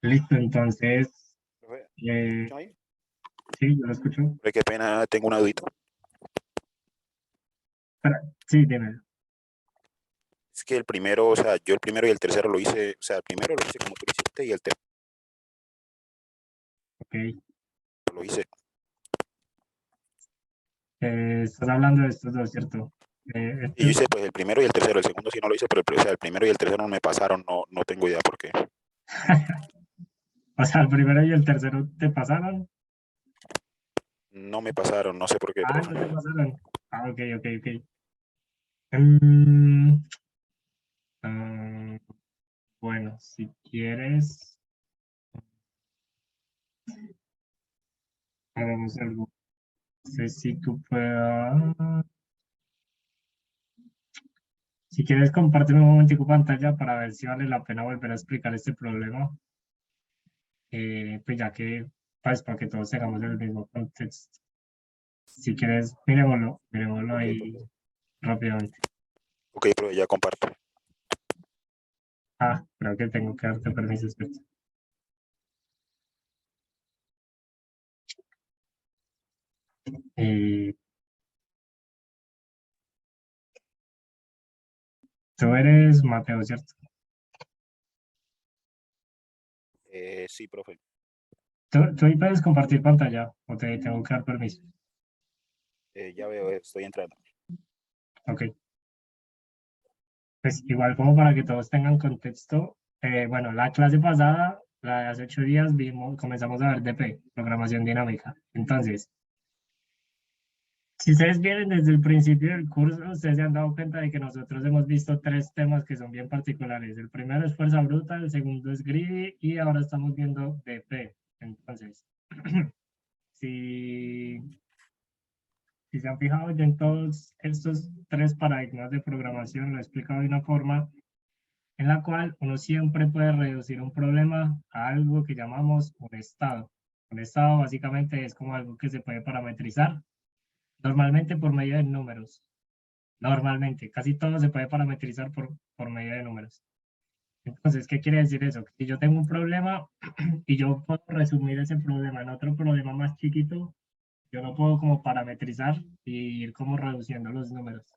Listo, entonces, Profe, ¿me eh, escuchan ahí? sí, yo lo escucho. Profe, qué pena, tengo una dudita. Espera, sí, dime. Es que el primero, o sea, yo el primero y el tercero lo hice, o sea, el primero lo hice como tú lo hiciste y el tercero Ok. lo hice. Estás hablando de estos dos, ¿cierto? Y yo hice pues el primero y el tercero, el segundo sí no lo hice, pero o sea, el primero y el tercero no me pasaron, no tengo idea por qué. O sea, el primero y el tercero te pasaron. No me pasaron, no sé por qué, Ah, profe. no te pasaron. Ah, ok, ok, ok. Mm, ah, bueno, si quieres, hagamos algo. No sé si tú puedas. Si quieres, compárteme un momentico pantalla para ver si vale la pena volver a explicar este problema. Pues ya que, pues para que todos tengamos el mismo contexto. Si quieres, miremoslo Ok, ahí profe. rápidamente. Ok, profe, ya comparto. Ah, creo que tengo que darte permiso, espera. Eh, Tú eres Mateo, ¿cierto? Sí, profe. Tú ahí puedes compartir pantalla o te tengo que dar permiso. Ya veo, estoy entrando. Ok. Pues igual como para que todos tengan contexto, bueno, la clase pasada, la de hace 8 días, comenzamos a ver DP, programación dinámica. Entonces, si ustedes vienen desde el principio del curso, ustedes se han dado cuenta de que nosotros hemos visto tres temas que son bien particulares. El primero es fuerza bruta, el segundo es greedy y ahora estamos viendo DP. Entonces, si, si se han fijado, yo en todos estos tres paradigmas de programación lo he explicado de una forma en la cual uno siempre puede reducir un problema a algo que llamamos un estado. Un estado básicamente es como algo que se puede parametrizar, normalmente por medio de números. Normalmente, casi todo se puede parametrizar por medio de números. Entonces, ¿qué quiere decir eso? Que si yo tengo un problema y yo puedo resumir ese problema en otro problema más chiquito, yo lo puedo como parametrizar y ir como reduciendo los números.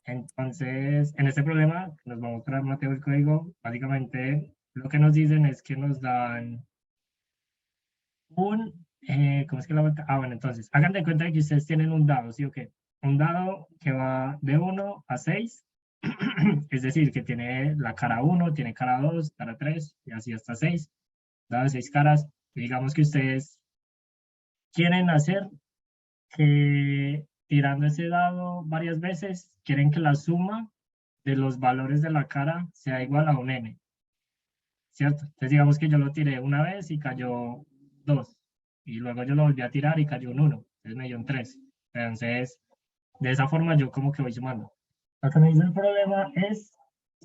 Entonces, en este problema, nos va a mostrar Mateo el código. Básicamente, lo que nos dicen es que nos dan ¿cómo es que la vuelta? Ah, bueno, entonces, hagan de cuenta que ustedes tienen un dado, ¿sí o qué? Un dado que va de 1 a 6, es decir, que tiene la cara 1, tiene cara 2, cara 3, y así hasta 6, dado de 6 caras. Y digamos que ustedes quieren hacer que tirando ese dado varias veces, quieren que la suma de los valores de la cara sea igual a un n, ¿cierto? Entonces digamos que yo lo tiré una vez y cayó 2, y luego yo lo volví a tirar y cayó un 1, entonces me dio un 3. Entonces, de esa forma yo como que voy sumando. Lo que me dice el problema es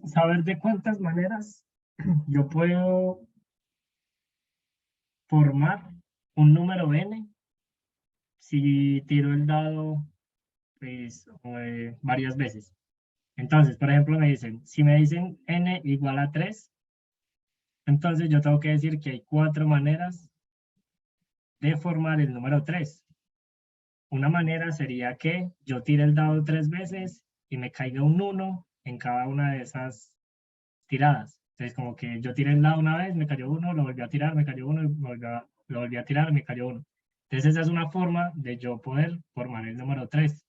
saber de cuántas maneras yo puedo formar un número n si tiro el dado pues, varias veces. Entonces, por ejemplo, si me dicen n igual a 3, entonces yo tengo que decir que hay 4 maneras de formar el número 3. Una manera sería que yo tire el dado 3 veces y me caiga un 1 en cada una de esas tiradas. Entonces, como que yo tiré el dado una vez, me cayó uno, lo volví a tirar, me cayó uno, lo volví a tirar, me cayó uno. Entonces, esa es una forma de yo poder formar el número 3.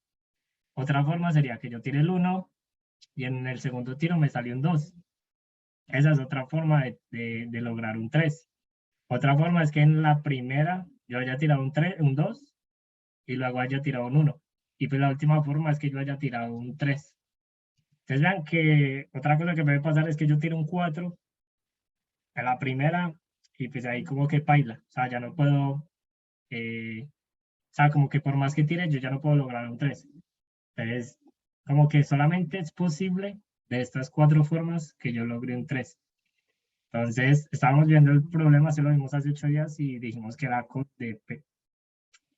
Otra forma sería que yo tire el 1 y en el segundo tiro me salió un 2. Esa es otra forma de lograr un 3. Otra forma es que en la primera yo haya tirado un 3, un 2 y luego haya tirado un 1. Y pues la última forma es que yo haya tirado un 3. Entonces vean que otra cosa que puede pasar es que yo tiro un 4 en la primera y pues ahí como que paila. O sea, ya no puedo, o sea, como que por más que tire yo ya no puedo lograr un 3. Entonces, como que solamente es posible de estas 4 formas que yo logre un 3. Entonces, estábamos viendo el problema, se lo vimos hace 8 días y dijimos que era con DP.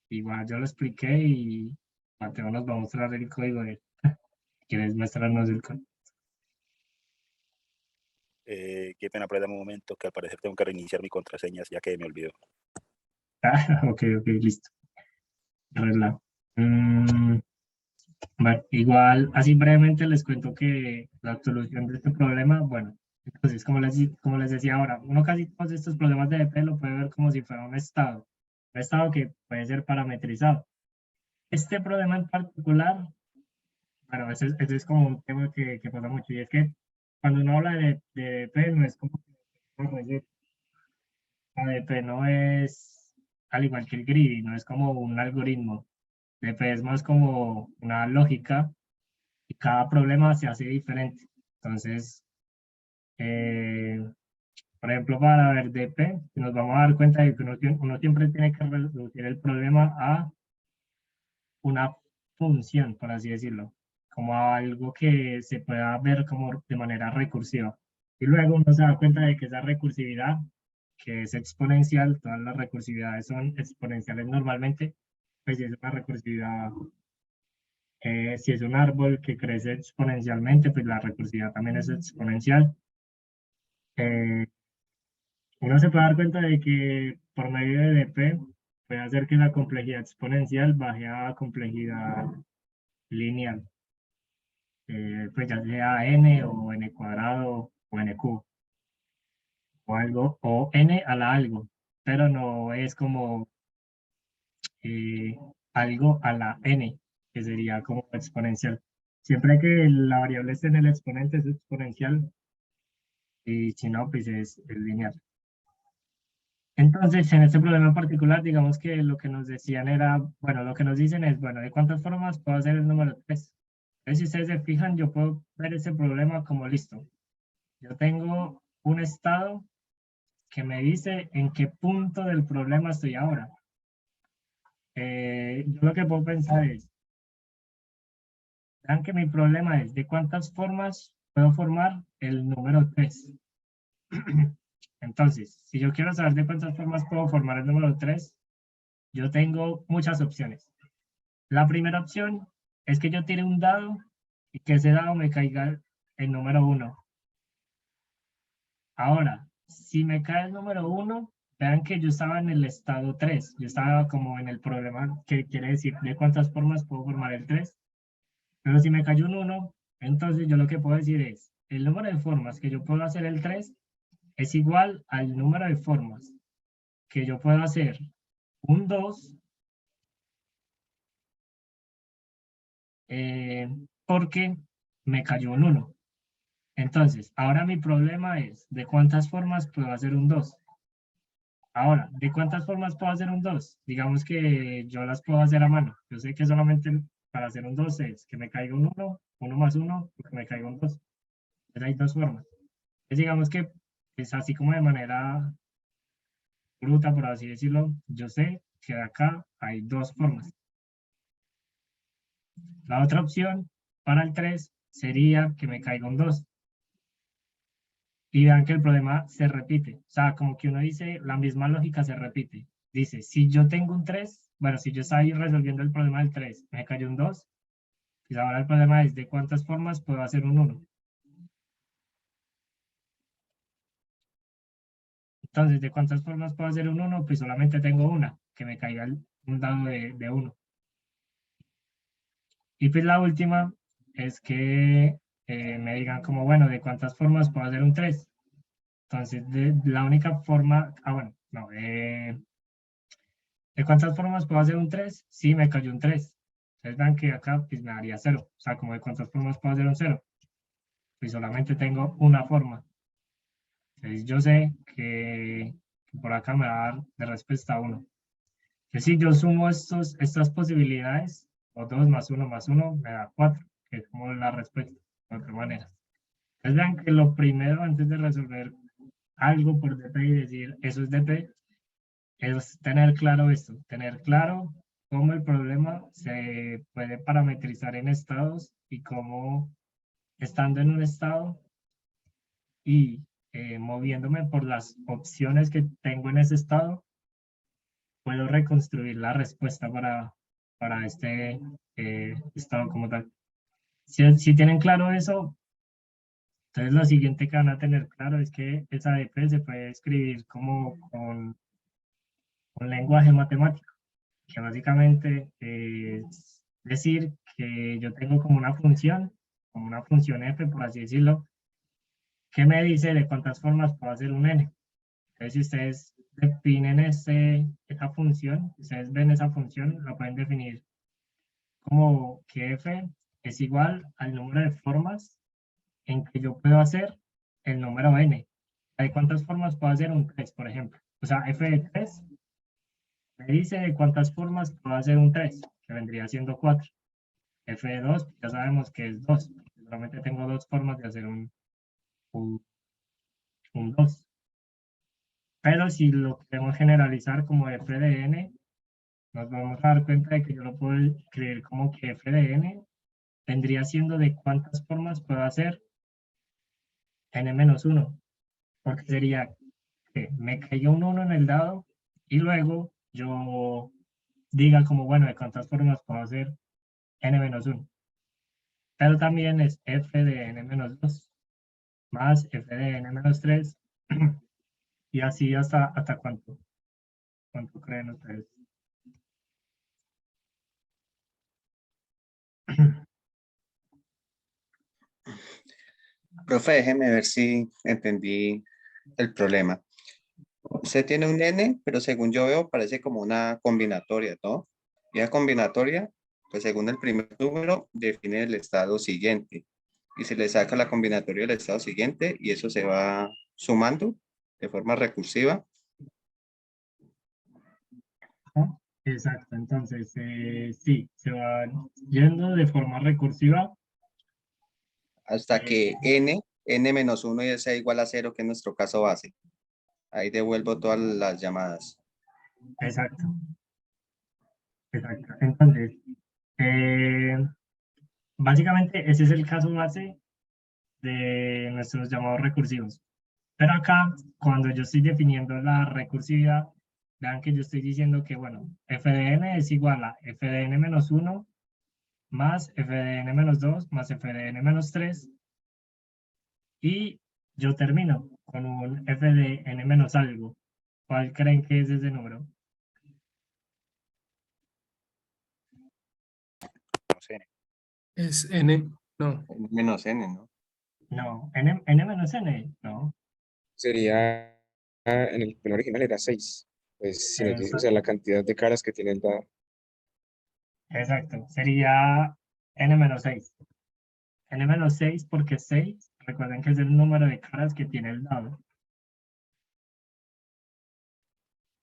Igual yo lo expliqué y Mateo nos va a mostrar el código de ¿Quieres mostrarnos el código? Qué pena, pero dame un momento, que al parecer tengo que reiniciar mi contraseña, ya que me olvidó. Ok, listo. Arreglado. Bueno, igual, así brevemente les cuento que la solución de este problema, bueno, entonces, como les decía ahora, uno casi todos estos problemas de DP lo puede ver como si fuera un estado que puede ser parametrizado. Este problema en particular, bueno, ese es como un tema que pasa mucho, y es que cuando uno habla de DP, no es como una receta. La DP no es, al igual que el greedy, no es como un algoritmo. DP es más como una lógica y cada problema se hace diferente. Entonces, eh, por ejemplo, para ver DP, nos vamos a dar cuenta de que uno siempre tiene que reducir el problema a una función, por así decirlo, como a algo que se pueda ver como de manera recursiva. Y luego uno se da cuenta de que esa recursividad, que es exponencial, todas las recursividades son exponenciales normalmente, pues si es una recursividad, si es un árbol que crece exponencialmente, pues la recursividad también es exponencial. Eh, Uno se puede dar cuenta de que por medio de DP puede hacer que la complejidad exponencial baje a complejidad lineal, pues ya sea n o n cuadrado o n cubo o algo, o n a la algo, pero no es como eh, algo a la n, que sería como exponencial. Siempre que la variable esté en el exponente es exponencial y si no, pues es lineal. Entonces, en este problema en particular, digamos que lo que nos decían era, bueno, lo que nos dicen es, bueno, ¿de cuántas formas puedo hacer el número 3? Entonces, si ustedes se fijan, yo puedo ver ese problema como listo. Yo tengo un estado que me dice en qué punto del problema estoy ahora. Yo lo que puedo pensar es, vean que mi problema es de cuántas formas puedo formar el número 3. Entonces, si yo quiero saber de cuántas formas puedo formar el número 3, yo tengo muchas opciones. La primera opción es que yo tire un dado y que ese dado me caiga el número 1. Ahora, si me cae el número 1, vean que yo estaba en el estado 3. Yo estaba como en el problema que quiere decir de cuántas formas puedo formar el 3. Pero si me cayó un 1, entonces yo lo que puedo decir es, el número de formas que yo puedo hacer el 3 es igual al número de formas que yo puedo hacer un 2, porque me cayó un 1. Entonces, ahora mi problema es de cuántas formas puedo hacer un 2. Ahora, ¿de cuántas formas puedo hacer un 2? Digamos que yo las puedo hacer a mano. Yo sé que solamente para hacer un 2 es que me caiga un 1, 1 más 1, que me caiga un 2. Entonces hay dos formas. Entonces digamos que es así como de manera bruta, por así decirlo, yo sé que de acá hay dos formas. La otra opción para el 3 sería que me caiga un 2. Y vean que el problema se repite. O sea, como que uno dice, la misma lógica se repite. Dice, si yo tengo un 3, bueno, si yo estoy resolviendo el problema del 3, me cayó un 2, pues ahora el problema es de cuántas formas puedo hacer un 1. Entonces, ¿de cuántas formas puedo hacer un 1? Pues solamente tengo una, que me caiga un dado de 1. Y pues la última es que me digan como, bueno, ¿de cuántas formas puedo hacer un 3? Entonces, la única forma, bueno, no, ¿de cuántas formas puedo hacer un 3? Sí, me cayó un 3. Entonces vean que acá pues me daría 0. O sea, como de cuántas formas puedo hacer un 0. Pues solamente tengo una forma. Entonces yo sé que por acá me va a dar de respuesta 1. Que si yo sumo estas posibilidades, o 2 más 1 me da 4, que es como la respuesta, de otra manera. Entonces vean que lo primero antes de resolver algo por DP y decir eso es DP, es tener claro esto, tener claro cómo el problema se puede parametrizar en estados y cómo estando en un estado y moviéndome por las opciones que tengo en ese estado, puedo reconstruir la respuesta para este estado como tal. Si tienen claro eso, Entonces lo siguiente que van a tener claro es que esa ADP se puede escribir como con un lenguaje matemático, que básicamente es decir que yo tengo como una función f, por así decirlo, que me dice de cuántas formas puedo hacer un n. Entonces, si ustedes definen esa función, ustedes ven esa función, lo pueden definir como que f es igual al número de formas en que yo puedo hacer el número n. ¿De cuántas formas puedo hacer un 3, por ejemplo? O sea, f de 3 me dice de cuántas formas puedo hacer un 3, que vendría siendo 4. F de 2, ya sabemos que es 2. Solamente tengo dos formas de hacer un, un 2. Pero si lo queremos generalizar como f de n, nos vamos a dar cuenta de que yo lo puedo escribir como que f de n vendría siendo de cuántas formas puedo hacer n-1, porque sería que me caiga un 1 en el dado y luego yo diga como, bueno, de cuántas formas puedo hacer n-1. Pero también es f de n-2 más f de n-3 y así hasta cuánto creen ustedes. Profe, déjeme ver si entendí el problema. Usted tiene un n, pero según yo veo, parece como una combinatoria, ¿no? Y la combinatoria, pues según el primer número, define el estado siguiente. Y se le saca la combinatoria del estado siguiente y eso se va sumando de forma recursiva ¿No? Exacto, entonces sí, se va yendo de forma recursiva. hasta eh, que n-1 ya sea igual a 0, que es nuestro caso base. Ahí devuelvo todas las llamadas. exacto, exacto. Entonces, eh, básicamente ese es el caso base de nuestros llamados recursivos. Pero acá, cuando yo estoy definiendo la recursividad, vean que yo estoy diciendo que, bueno, f de n es igual a f de n-1 más f de n-2 más f de n-3 y yo termino con un f de n menos algo. ¿Cuál creen que es ese número? No sé. Es N, no, Menos n, ¿no? No, n menos n, no. Sería, en el plan original era 6. Pues si nos dice, o sea, Exacto, la cantidad de caras que tiene el dado. exacto. Sería n menos 6. N menos 6 porque 6, recuerden que es el número de caras que tiene el dado.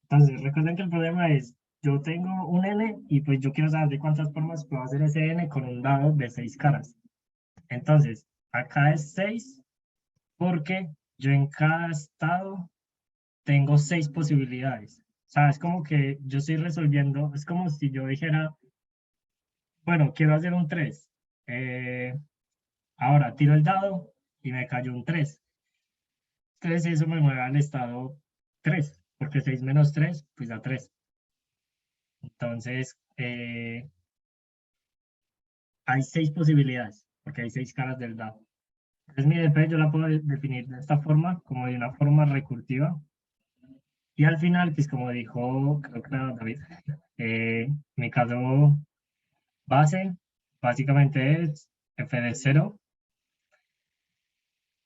Entonces, recuerden que el problema es, yo tengo un n y pues yo quiero saber de cuántas formas puedo hacer ese n con un dado de 6 caras. Entonces, acá es 6 porque yo en cada estado tengo 6 posibilidades. O sea, es como que yo estoy resolviendo, es como si yo dijera, bueno, quiero hacer un 3. Ahora tiro el dado y me cayó un 3. Entonces eso me mueve al estado 3, porque 6 menos 3, pues da 3. Entonces, hay 6 posibilidades, porque hay 6 caras del dado. Entonces mi DP yo la puedo definir de esta forma, como de una forma recursiva. Y al final, pues como dijo, creo que era David, mi caso base básicamente es f de 0,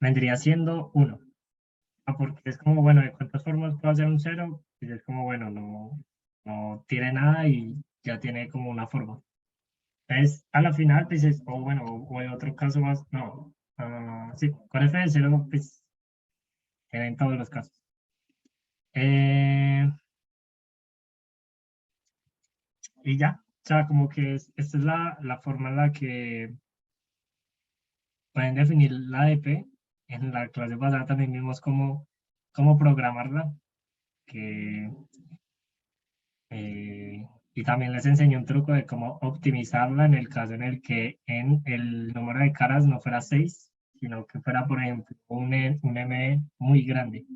vendría siendo 1. Porque es como, bueno, ¿de cuántas formas puedo hacer un 0? Y es como, bueno, no tiene nada y ya tiene como una forma. Entonces, a la final, pues es, o bueno, o en otro caso más, no. Sí, con f de 0, pues, en todos los casos. Eh, y ya, o sea, como que esta es la forma en la que pueden definir la ADP. En la clase pasada también vimos cómo programarla, que, y también les enseñé un truco de cómo optimizarla en el caso en el que en el número de caras no fuera 6, sino que fuera, por ejemplo, un M muy grande.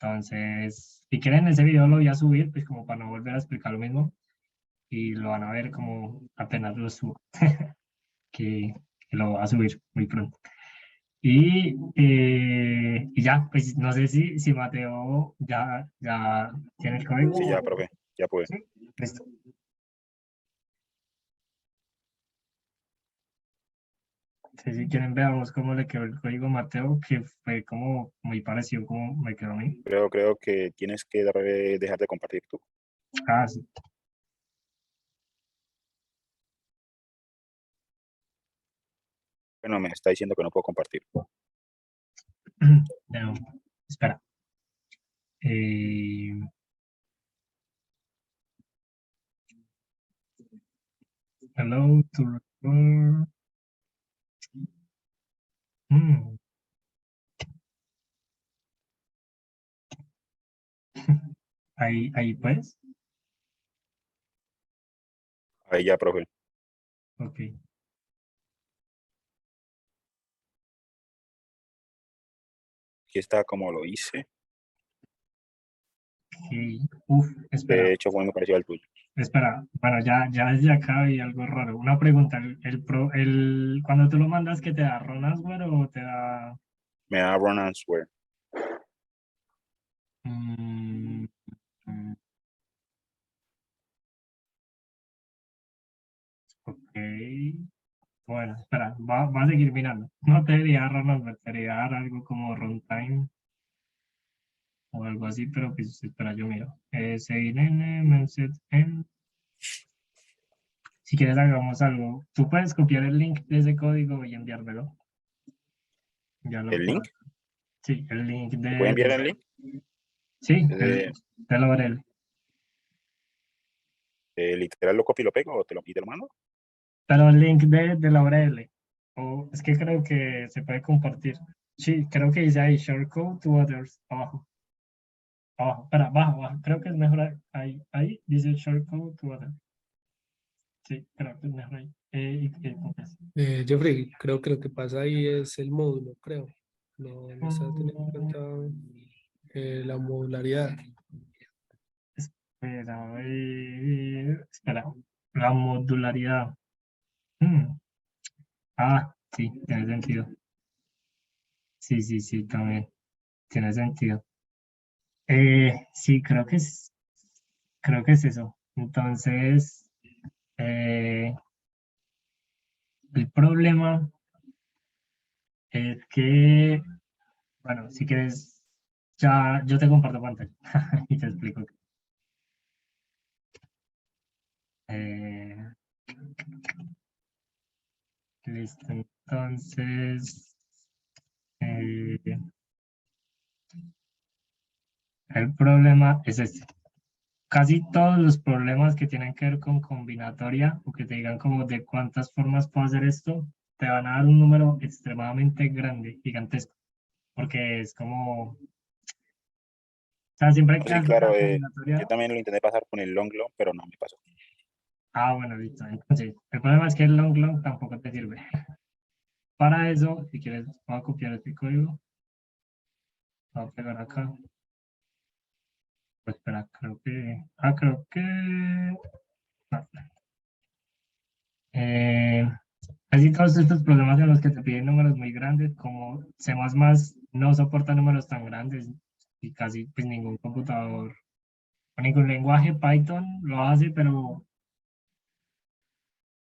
Entonces, si quieren ese video lo voy a subir, pues como para no volver a explicar lo mismo, y lo van a ver como apenas lo subo, que lo voy a subir muy pronto. Y ya, pues no sé si Mateo ya tiene el código. Sí, ya, profe, ya pude. Sí, listo. Entonces, si quieren, veamos cómo le quedó el código a Mateo, que fue como muy parecido como me quedó a mí. Creo que tienes que dejar de compartir tú. Ah, sí. Bueno, me está diciendo que no puedo compartir. No, espera. Eh, hello to record. Mm. Ahí pues. Ahí ya, profe. Ok. Aquí está como lo hice. Ok. Uf, espera. De hecho, fue muy parecido al tuyo. Espera, bueno, ya desde acá hay algo raro. Una pregunta, cuando tú lo mandas, ¿qué te da? ¿Runasware o te da...? Me da run and swear. mm, mm, ok, bueno, espera, va a seguir mirando. No te debería dar Runasware, te debería dar algo como runtime o algo así, pero pues espera, yo miro. SIN, menset, en... Si quieres hagamos algo. Tú puedes copiar el link de ese código y enviármelo. Ya lo ¿El puedo. link? Sí, el link ¿Te puede enviar el link? Sí, De, de la URL. literal lo copio y lo pego y te lo mando. Pero el link de la URL. O es que creo que se puede compartir. Sí, creo que dice ahí shortcode to others. Abajo. Abajo. Espera, abajo. Creo que es mejor ahí dice shortcode to others. Sí, creo que es mejor ahí. ¿Cómo es? Jeffrey, creo que lo que pasa ahí es el módulo, creo. No está teniendo en cuenta la modularidad. Espera, a ver, espera. La modularidad. Mm, Ah, sí, tiene sentido. Sí, también. Tiene sentido. Sí, creo que es eso. Entonces, el problema es que, bueno, si quieres, ya yo te comparto pantalla y te explico. Eh, listo, entonces, eh, el problema es este. Casi todos los problemas que tienen que ver con combinatoria o que te digan como de cuántas formas puedo hacer esto, te van a dar un número extremadamente grande, gigantesco, porque es como, o sea, siempre No, que sí, haces claro. la Yo combinatoria, también lo intenté pasar con el long long, pero no me pasó. bueno, listo. Entonces, el problema es que el long tampoco te sirve. Para eso, si quieres, voy a copiar este código, voy a pegar acá. Pues espera, creo que, no. Eh, Casi todos estos problemas en los que te piden números muy grandes, como C++ no soporta números tan grandes y casi pues ningún computador o ningún lenguaje Python lo hace, pero o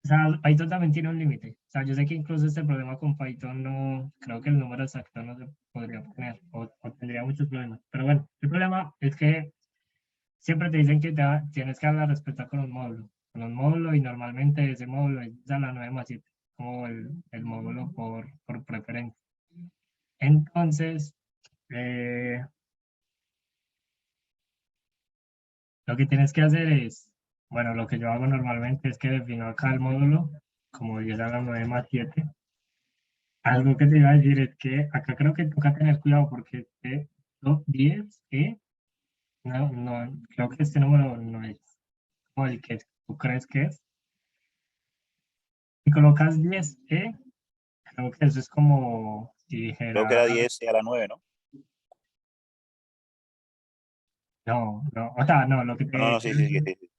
sea, Python también tiene un límite. O sea, yo sé que incluso este problema con Python no, creo que el número exacto no se podría obtener o tendría muchos problemas. Pero bueno, el problema es que siempre te dicen que tienes que dar la respuesta con un módulo. Con un módulo y normalmente ese módulo es a la 9+7, como el módulo por preferencia. Entonces, eh, lo que tienes que hacer es, bueno, lo que yo hago normalmente es que defino acá el módulo como 10 a la 9+7. Algo que te iba a decir es que acá creo que toca tener cuidado porque este 10, no, creo que este número no es como el que tú crees que es. Si colocas 10, creo que eso es como si Creo que era dijera, 10 a la 9, ¿no? no, o sea, no, lo que No, te sí, quiero sí, sí, decir sí, sí.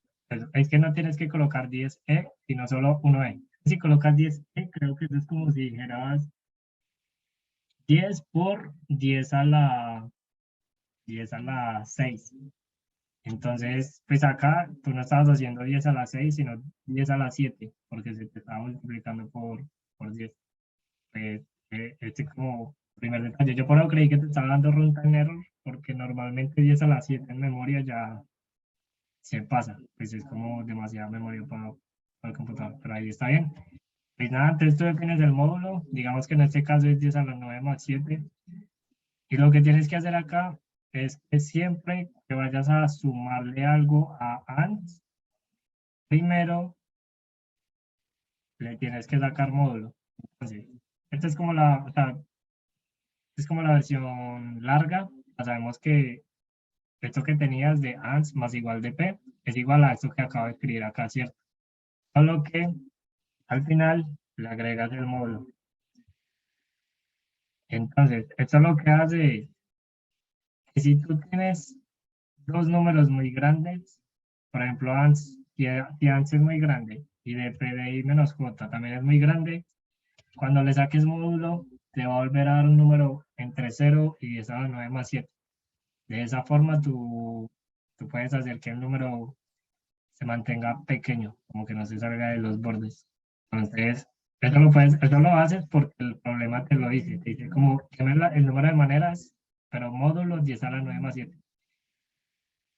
es que no tienes que colocar 10E, sino solo 1E. Si colocas 10E, creo que eso es como si dijeras 10 por 10 a la 6. Entonces, pues acá tú no estabas haciendo 10 a la 6, sino 10 a la 7, porque se te estaba multiplicando por 10. Este es como primer detalle. Yo por eso creí que te estaba dando runtime error, porque normalmente 10 a la 7 en memoria ya se pasa. Pues es como demasiada memoria para el computador, pero ahí está bien. Pues nada, entonces tú defines el módulo, digamos que en este caso es 10 a la 9 más 7, y lo que tienes que hacer acá es que siempre que vayas a sumarle algo a AND, primero le tienes que sacar módulo. Entonces, esta es como o sea, es como la versión larga. Ya sabemos que esto que tenías de ANS más igual de P es igual a esto que acabo de escribir acá, ¿cierto? Solo que al final le agregas el módulo. Entonces, esto lo que hace es que si tú tienes dos números muy grandes, por ejemplo, si ANS es muy grande y de PDI menos J también es muy grande, cuando le saques módulo, te va a volver a dar un número entre 0 y 10 a la 9 más 7. De esa forma, tú puedes hacer que el número se mantenga pequeño, como que no se salga de los bordes. Entonces, eso lo haces porque el problema te lo dice. Te dice como que el número de maneras, pero módulo 10 a la 9 más 7.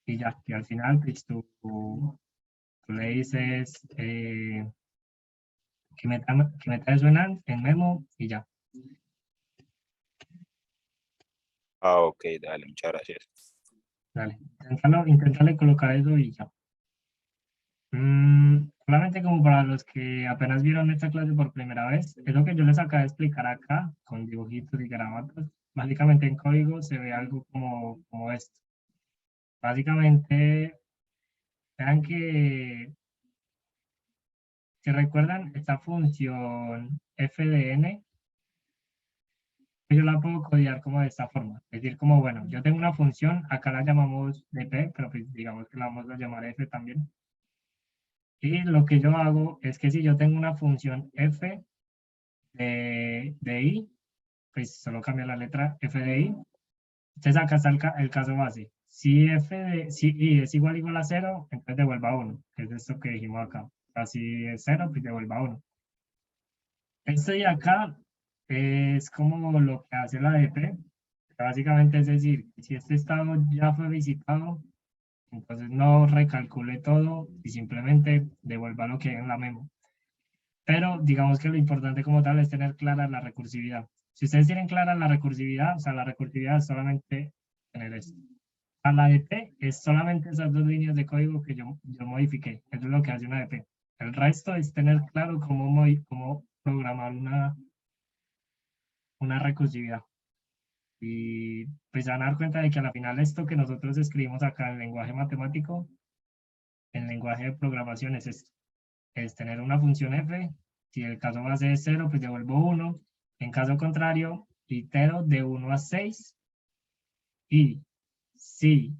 Y ya, que al final, pues tú le dices que meta eso en memo y ya. Ah, ok, dale, muchas gracias. Dale, inténtale colocar eso y ya. Solamente como para los que apenas vieron esta clase por primera vez, es lo que yo les acabo de explicar acá, con dibujitos y garabatos. Básicamente en código se ve algo como esto. Básicamente, vean que, si recuerdan esta función f de n, yo la puedo codiar como de esta forma. Es decir, como, bueno, yo tengo una función, acá la llamamos dp, pero pues digamos que la vamos a llamar f también. Y lo que yo hago es que si yo tengo una función f de i, pues solo cambia la letra f de i. Entonces acá está el caso base. Si i es igual a 0, entonces devuelva 1, que es esto que dijimos acá. O sea, si es 0, pues devuelva 1. Esto de acá es como lo que hace la DP. Básicamente es decir, si este estado ya fue visitado, entonces no recalcule todo y simplemente devuelva lo que hay en la memo. Pero digamos que lo importante como tal es tener clara la recursividad. Si ustedes tienen clara la recursividad, o sea, la recursividad es solamente tener esto. A la DP es solamente esas dos líneas de código que yo modifiqué. Eso es lo que hace una DP. El resto es tener claro cómo programar una recursividad. Y pues se van a dar cuenta de que al final esto que nosotros escribimos acá en lenguaje matemático, en lenguaje de programación es esto. Es tener una función f, si el caso base es 0, pues devuelvo 1, en caso contrario, itero de 1 a 6, y si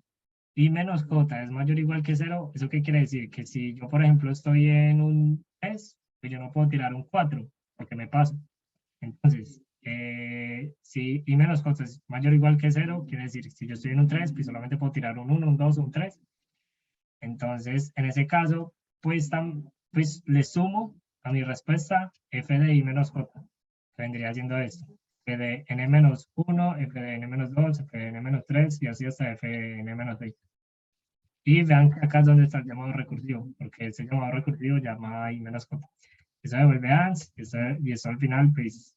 i menos j es mayor o igual que 0, ¿eso qué quiere decir? Que si yo, por ejemplo, estoy en un 3, pues yo no puedo tirar un 4, porque me paso. Entonces, si i menos j es mayor o igual que 0, quiere decir, si yo estoy en un 3, pues solamente puedo tirar un 1, un 2, un 3. Entonces, en ese caso, pues le sumo a mi respuesta f de i menos j, que vendría siendo esto. F de n menos 1, f de n menos 2, f de n menos 3 y así hasta f de n menos 6. Y vean que acá es donde está el llamado recursivo, porque ese llamado recursivo llama a i menos j. Eso devuelve ANS y eso al final, pues,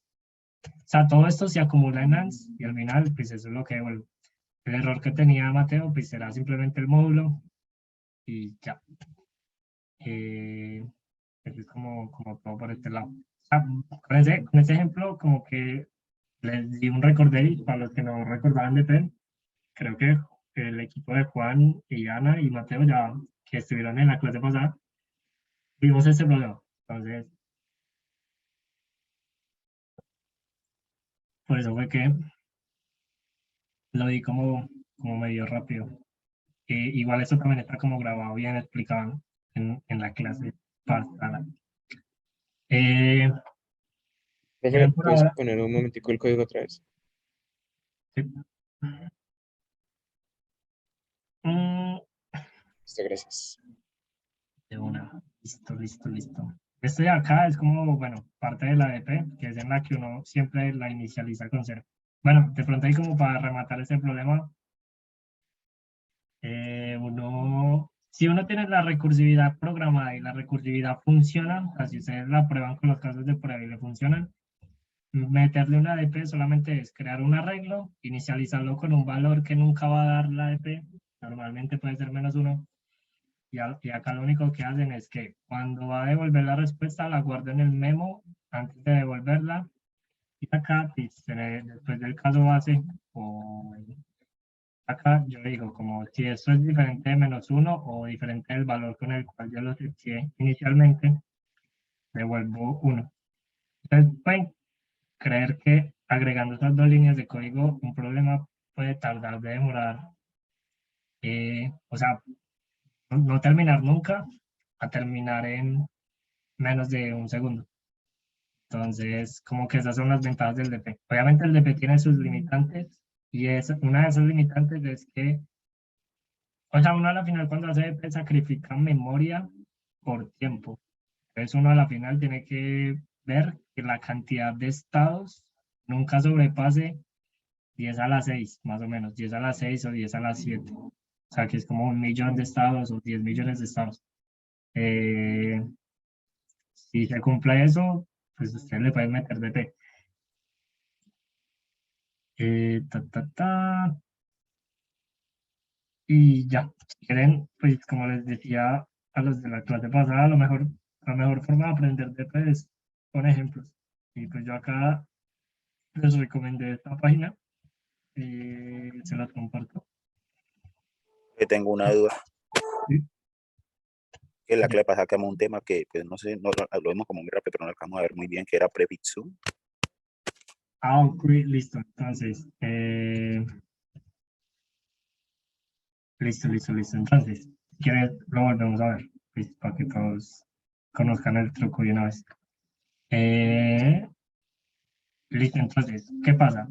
o sea, todo esto se acumula en ANS y al final, pues eso es lo que devuelve. El error que tenía Mateo, pues será simplemente el módulo y ya. Eso es como todo por este lado. Con ese ejemplo, como que les di un recorderis para los que no recordaban de PEN. Creo que el equipo de Juan y Ana y Mateo ya que estuvieron en la clase pasada, vimos ese problema. Entonces, por eso fue que lo di como medio rápido. Igual eso también está como grabado bien explicado en la clase pasada. Profe, Por ¿puedes ahora, poner un momentico el código otra vez? Sí. Mm, Listo, gracias. de una. Listo, listo, listo. Este de acá es como, bueno, parte de la ADP, que es en la que uno siempre la inicializa con cero. Bueno, de pronto ahí como para rematar este problema, si uno tiene la recursividad programada y la recursividad funciona, o sea, si ustedes la prueban con los casos de prueba y le funcionan, meterle una ADP solamente es crear un arreglo, inicializarlo con un valor que nunca va a dar la ADP, normalmente puede ser -1, y acá lo único que hacen es que cuando va a devolver la respuesta la guarda en el memo antes de devolverla, y acá pues, después del caso base, o acá yo digo como si esto es diferente de -1 o diferente del valor con el cual yo lo seteé inicialmente, devuelvo 1. Entonces pueden creer que agregando estas dos líneas de código un problema puede tardar de demorar, o sea, no terminar nunca a terminar en menos de un segundo. Entonces, como que esas son las ventajas del DP. Obviamente el DP tiene sus limitantes y una de esas limitantes es que, o sea, uno a la final cuando hace DP sacrifica memoria por tiempo. Entonces uno a la final tiene que ver que la cantidad de estados nunca sobrepase 10 a la 6, más o menos, 10 a la 6 o 10 a la 7. O sea, que es como 1 millón de estados o 10 millones de estados. Si se cumple eso, pues usted le puede meter DP. Y ya, si quieren, pues como les decía a los de la clase pasada, la mejor forma de aprender DP es con ejemplos. Y pues yo acá les recomendé esta página y se las comparto. Que tengo una duda. Sí. Que la clase pasada sacamos un tema que, pues, no sé, no, lo vimos como muy rápido, pero no lo acabamos de ver muy bien, que era prefix sum. Ok, listo. Entonces, listo. Entonces, si quieres, lo volvemos a ver, pues, para que todos conozcan el truco de una vez. Listo, entonces, ¿qué pasa?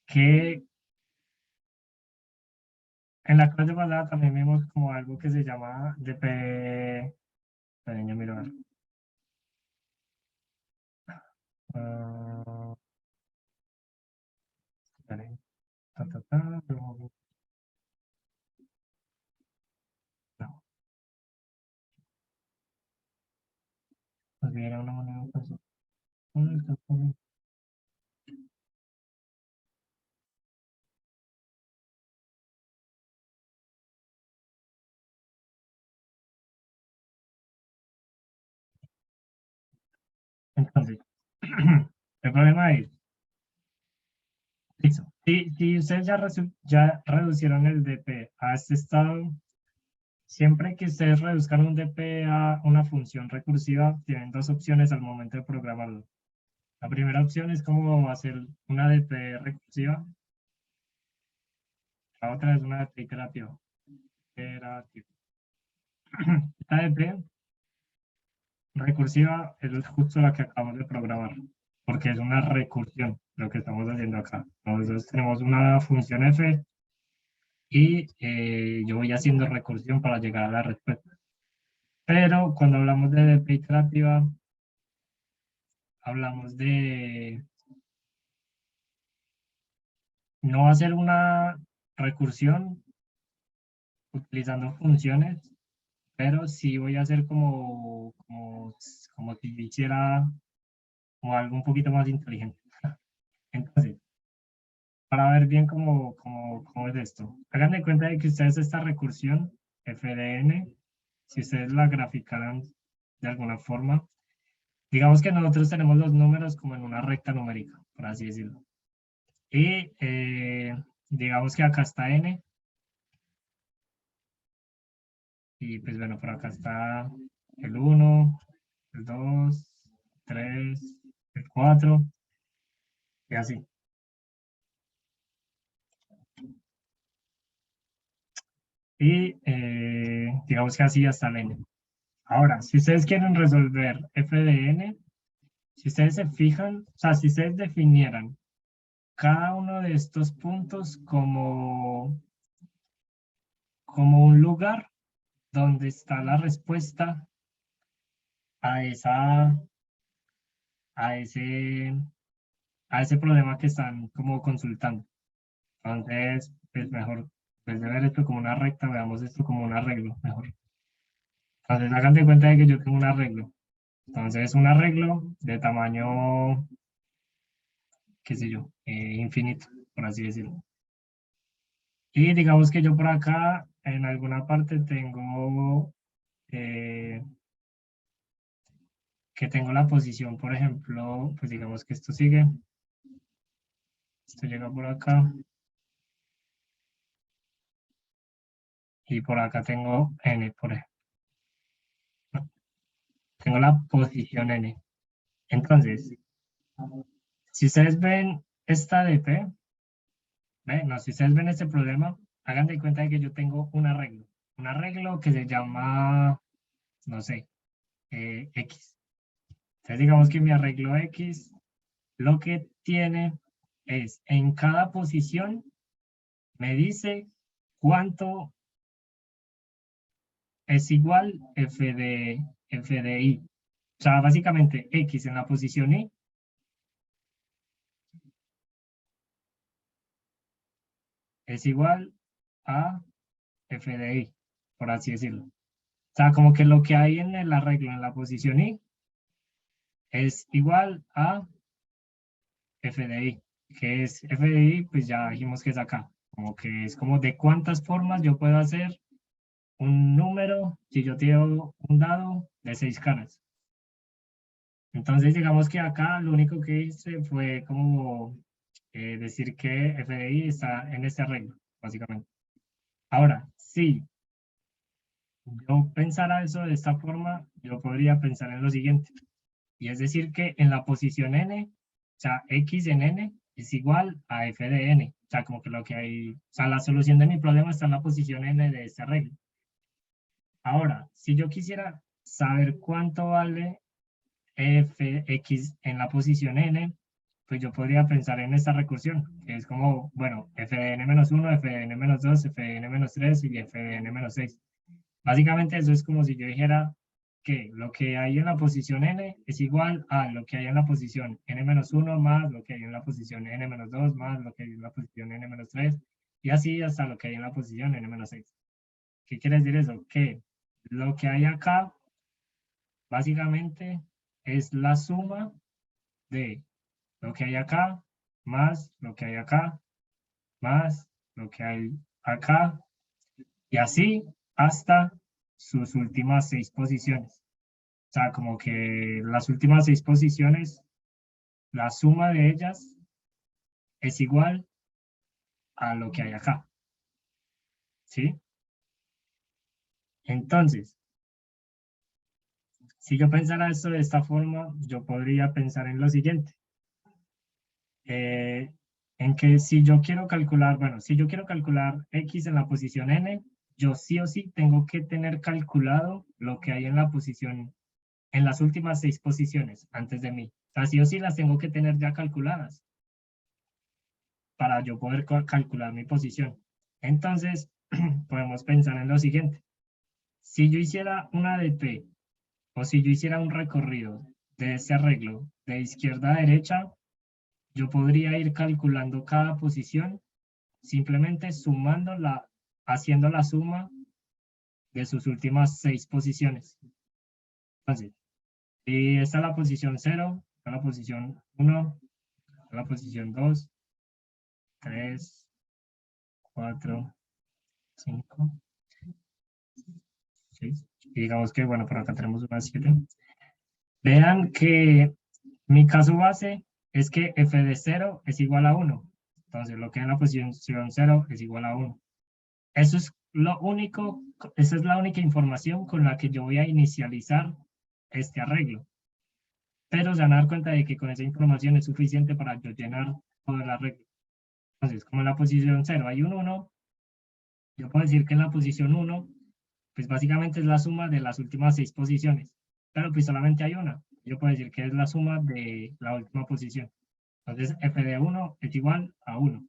Que en la clase pasada también vimos como algo que se llama DP. Esperen, yo miro a ver. Ah, esperen. No. Pues era una moneda con Entonces, el problema es, listo, si ustedes ya reducieron el DP a este estado, siempre que ustedes reduzcan un DP a una función recursiva, tienen dos opciones al momento de programarlo. La primera opción es cómo hacer una DP recursiva, la otra es una DP iterativa. Esta DP recursiva es justo la que acabamos de programar, porque es una recursión lo que estamos haciendo acá. Nosotros tenemos una función f y yo voy haciendo recursión para llegar a la respuesta. Pero cuando hablamos de DP iterativa, hablamos de no hacer una recursión utilizando funciones, pero sí voy a hacer como si hiciera como algo un poquito más inteligente. Entonces, para ver bien cómo es esto, hagan de cuenta de que ustedes esta recursión FDN, si ustedes la graficaran de alguna forma, digamos que nosotros tenemos los números como en una recta numérica, por así decirlo. Y digamos que acá está n, y pues bueno, por acá está el 1, el 2, 3, el 4, y así. Y digamos que así hasta el n. Ahora, si ustedes quieren resolver f de n, si ustedes se fijan, o sea, si ustedes definieran cada uno de estos puntos como un lugar donde está la respuesta a ese problema que están como consultando. Entonces, pues mejor, pues de ver esto como una recta, veamos esto como un arreglo, mejor. Entonces, hagan de cuenta de que yo tengo un arreglo. Entonces, un arreglo de tamaño, qué sé yo, infinito, por así decirlo. Y digamos que yo por acá, en alguna parte tengo que tengo la posición, por ejemplo, pues digamos que esto sigue. Esto llega por acá. Y por acá tengo n, por ejemplo. Tengo la posición n. Entonces, si ustedes ven esta DP, no, si ustedes ven este problema, hagan de cuenta de que yo tengo un arreglo que se llama, no sé, X. Entonces digamos que mi arreglo X lo que tiene es en cada posición me dice cuánto es igual f de y. O sea, básicamente X en la posición Y es igual a f de y, por así decirlo. O sea, como que lo que hay en el arreglo en la posición Y es igual a f de y, que es f de y, pues ya dijimos que es acá. Como que es como de cuántas formas yo puedo hacer un número si yo tengo un dado de 6 caras. Entonces, digamos que acá lo único que hice fue como decir que f de y está en este arreglo, básicamente. Ahora, si yo pensara eso de esta forma, yo podría pensar en lo siguiente. Y es decir que en la posición n, o sea, x en n es igual a f de n. O sea, como que lo que hay, o sea, la solución de mi problema está en la posición n de este arreglo. Ahora, si yo quisiera saber cuánto vale fx en la posición n, pues yo podría pensar en esta recursión, que es como, bueno, f de n-1, f de n-2, f de n-3 y f de n-6. Básicamente eso es como si yo dijera que lo que hay en la posición n es igual a lo que hay en la posición n-1 más lo que hay en la posición n-2 más lo que hay en la posición n-3 y así hasta lo que hay en la posición n-6. ¿Qué quiere decir eso? Que lo que hay acá básicamente es la suma de lo que hay acá más lo que hay acá más lo que hay acá y así hasta sus últimas 6 posiciones. O sea, como que las últimas 6 posiciones, la suma de ellas es igual a lo que hay acá. ¿Sí? Entonces, si yo pensara esto de esta forma, yo podría pensar en lo siguiente. En que si yo quiero calcular, bueno, si yo quiero calcular X en la posición N, yo sí o sí tengo que tener calculado lo que hay en la posición, en las últimas 6 posiciones antes de mí. O sea, sí o sí las tengo que tener ya calculadas para yo poder calcular mi posición. Entonces, podemos pensar en lo siguiente. Si yo hiciera una DP o si yo hiciera un recorrido de ese arreglo de izquierda a derecha, yo podría ir calculando cada posición simplemente sumándola, haciendo la suma de sus últimas 6 posiciones. Entonces, si esta es la posición 0, esta es la posición 1, esta es la posición 2, 3, 4, 5, 6. Y digamos que, bueno, por acá tenemos una 7. Vean que mi caso base es que f de 0 es igual a 1. Entonces, lo que hay en la posición 0 es igual a 1. Eso es lo único, esa es la única información con la que yo voy a inicializar este arreglo. Pero se van a dar cuenta de que con esa información es suficiente para yo llenar todo el arreglo. Entonces, como en la posición 0 hay un 1, yo puedo decir que en la posición 1, pues básicamente es la suma de las últimas 6 posiciones. Pero pues solamente hay una. Yo puedo decir que es la suma de la última posición. Entonces, f de 1 es igual a 1.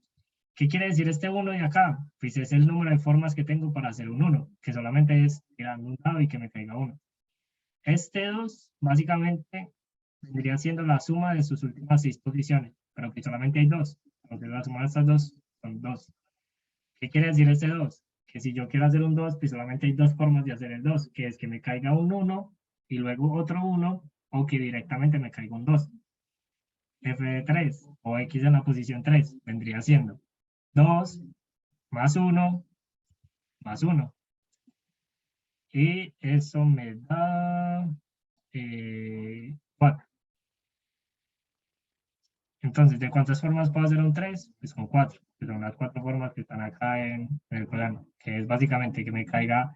¿Qué quiere decir este 1 de acá? Pues es el número de formas que tengo para hacer un 1, que solamente es tirando un dado y que me caiga 1. Este 2, básicamente, vendría siendo la suma de sus últimas 6 posiciones, pero que solamente hay 2. Entonces, la suma de estas 2 son 2. ¿Qué quiere decir este 2? Que si yo quiero hacer un 2, pues solamente hay 2 formas de hacer el 2, que es que me caiga un 1 y luego otro 1, o que directamente me caiga un 2. F de 3 o X en la posición 3 vendría siendo 2 más 1 más 1. Y eso me da 4. Entonces, ¿de cuántas formas puedo hacer un 3? Pues con 4, que son las 4 formas que están acá en el programa, que es básicamente que me caiga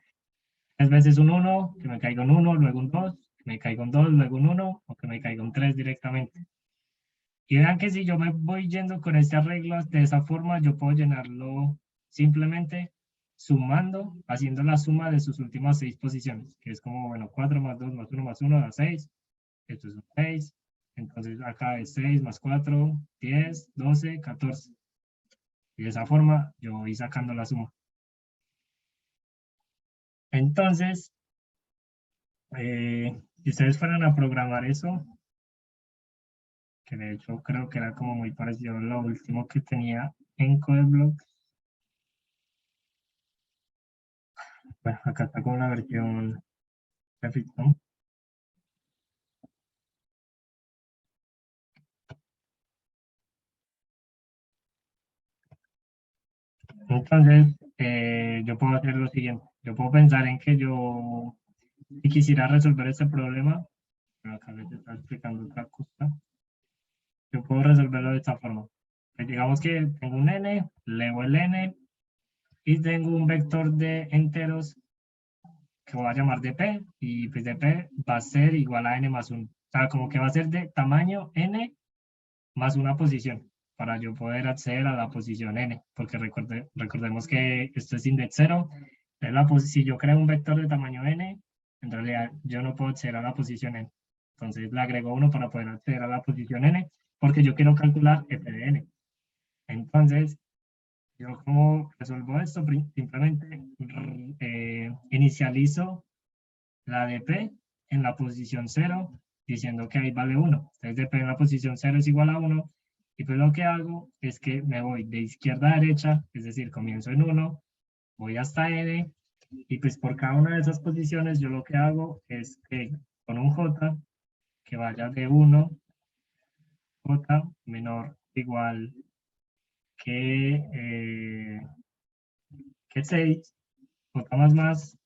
3 veces un 1, que me caiga un 1, luego un 2, que me caiga un 2, luego un 1, o que me caiga un 3 directamente. Y vean que si yo me voy yendo con estas reglas, de esa forma yo puedo llenarlo simplemente sumando, haciendo la suma de sus últimas 6 posiciones, que es como, bueno, 4 más 2 más 1 más 1 da 6, esto es un 6, entonces acá es 6 más 4, 10, 12, 14. Y de esa forma yo voy sacando la suma. Entonces, si ustedes fueran a programar eso, que de hecho creo que era como muy parecido a lo último que tenía en Codeblock. Bueno, acá está con la versión graphic, ¿no? Entonces, yo puedo hacer lo siguiente. Yo puedo pensar en que yo, si quisiera resolver este problema, pero acá les está explicando otra cosa, yo puedo resolverlo de esta forma. Pues digamos que tengo un n, leo el n, y tengo un vector de enteros que voy a llamar dp, y pues dp va a ser igual a n más 1. O sea, como que va a ser de tamaño n más una posición, para yo poder acceder a la posición n, porque recordemos que esto es index 0. Si yo creo un vector de tamaño n, en realidad yo no puedo acceder a la posición n. Entonces le agrego 1 para poder acceder a la posición n, porque yo quiero calcular f de n. Entonces, yo como resuelvo esto, simplemente inicializo la dp en la posición 0, diciendo que ahí vale 1. Entonces dp en la posición 0 es igual a 1, y pues lo que hago es que me voy de izquierda a derecha, es decir, comienzo en 1, voy hasta n, y pues por cada una de esas posiciones yo lo que hago es que con un j, que vaya de 1, j menor o igual que 6, j más,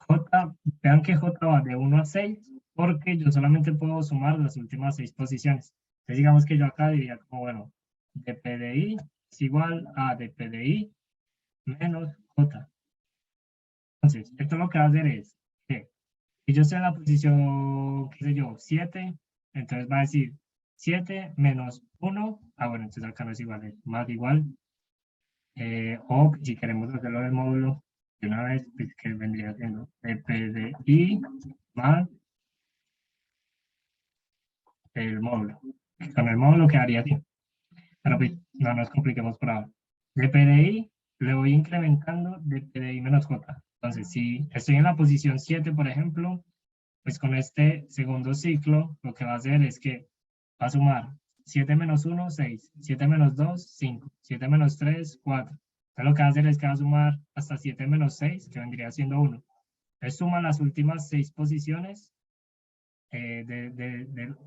j, vean que j va de 1 a 6, porque yo solamente puedo sumar las últimas 6 posiciones. Entonces digamos que yo acá diría como, bueno, dp de i es igual a dp de i menos j. Entonces, esto lo que va a hacer es que si yo estoy en la posición, qué sé yo, 7, entonces va a decir 7 menos 1, bueno, entonces acá no es igual, es más igual, o si queremos hacerlo del módulo, de una vez, pues que vendría siendo dp de i más el módulo. Con el módulo quedaría así. Pero pues, no nos compliquemos por ahora. De PDI le voy incrementando de PDI menos J. Entonces, si estoy en la posición 7, por ejemplo, pues con este segundo ciclo, lo que va a hacer es que va a sumar 7 menos 1, 6. 7 menos 2, 5. 7 menos 3, 4. Entonces, lo que va a hacer es que va a sumar hasta 7 menos 6, que vendría siendo 1. Entonces, suma las últimas 6 posiciones del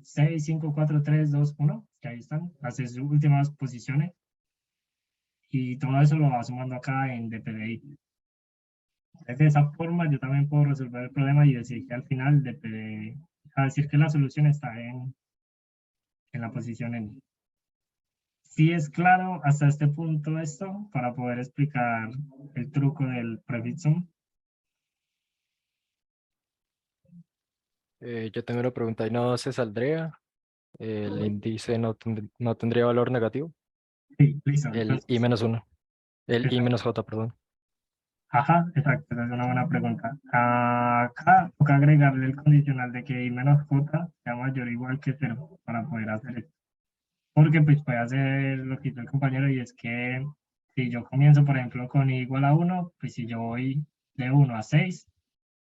6, 5, 4, 3, 2, 1, que ahí están, las últimas posiciones, y todo eso lo va sumando acá en DPDI. Entonces, de esa forma yo también puedo resolver el problema y decir que al final DPDI, a decir que la solución está en la posición N. Sí es claro hasta este punto esto, para poder explicar el truco del prefixum. Yo tengo una pregunta, ¿y no se saldría? ¿El índice no tendría valor negativo? Sí, listo. El Entonces, i menos 1. El i exacto. menos j, perdón. Ajá, exacto, esa es una buena pregunta. Acá toca agregarle el condicional de que i menos j sea mayor o igual que 0 para poder hacer esto. Porque pues puede hacer lo que hizo el compañero y es que si yo comienzo, por ejemplo, con i igual a 1, pues si yo voy de 1 a 6,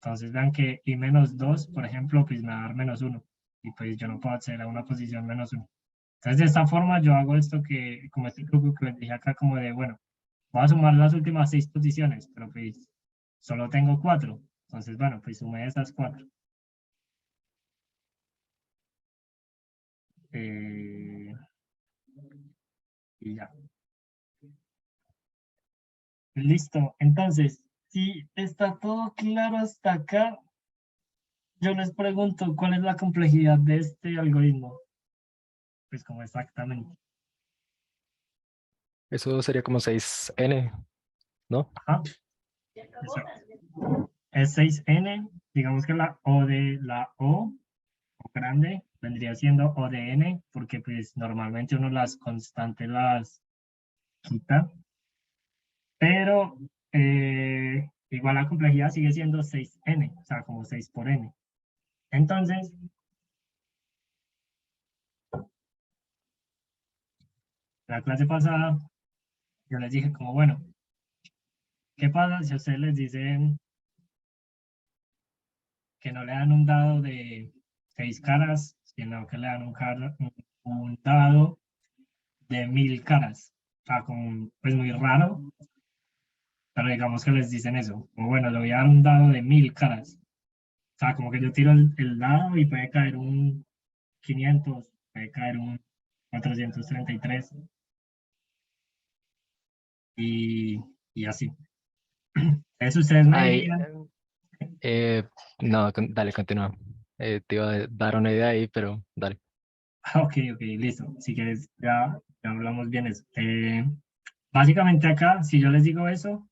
entonces vean que i menos 2, por ejemplo, pues me va a dar menos 1. Y pues yo no puedo acceder a una posición menos 1. Entonces de esta forma yo hago esto que, como este truco que les dije acá, como de, bueno, voy a sumar las últimas 6 posiciones, pero pues solo tengo 4. Entonces, bueno, pues sumé esas 4. Y ya. Listo. Entonces, si está todo claro hasta acá, yo les pregunto, ¿cuál es la complejidad de este algoritmo? Pues como exactamente. Eso sería como 6n, ¿no? Ajá. Exacto. Es 6n, digamos que la O de la O grande vendría siendo O de n, porque pues normalmente uno las constantes las quita, pero igual la complejidad sigue siendo 6n, o sea, como 6 por n. Entonces, la clase pasada yo les dije como, bueno, ¿qué pasa si a ustedes les dicen que no le dan un dado de 6 caras, sino que le dan un dado de 1000 caras? O sea, como, pues muy raro, pero digamos que les dicen eso, como bueno, le voy a dar un dado de 1000 caras. O sea, como que yo tiro el dado y puede caer un 500, puede caer un 433 y, y así. Eso ustedes me Ahí, dirían. no, dale, continúa. Te iba a dar una idea ahí, pero dale. Ok, ok, listo. Si quieres, ya hablamos bien eso. Básicamente acá, si yo les digo eso,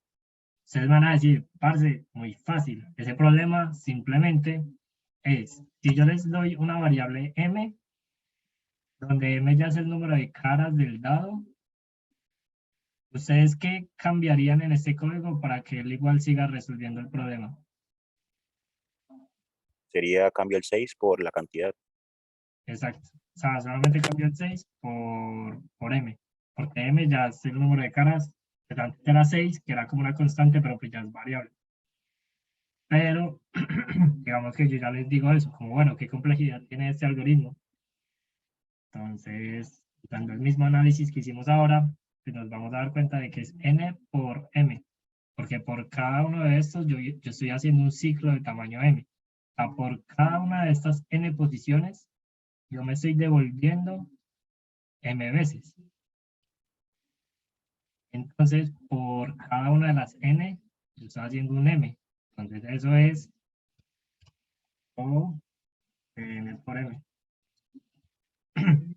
ustedes van a decir, parce, muy fácil. Ese problema simplemente es, si yo les doy una variable m, donde m ya es el número de caras del dado, ¿ustedes qué cambiarían en este código para que él igual siga resolviendo el problema? Sería cambia el 6 por la cantidad. Exacto. O sea, solamente cambio el 6 por m, porque m ya es el número de caras, que antes era 6, que era como una constante, pero pues ya es variable. Pero digamos que yo ya les digo eso, como bueno, ¿qué complejidad tiene este algoritmo? Entonces, dando el mismo análisis que hicimos ahora, pues nos vamos a dar cuenta de que es n por m, porque por cada uno de estos yo estoy haciendo un ciclo de tamaño m. O sea, por cada una de estas n posiciones, yo me estoy devolviendo m veces. Entonces, por cada una de las n, yo estoy haciendo un m. Entonces, eso es O de n por m.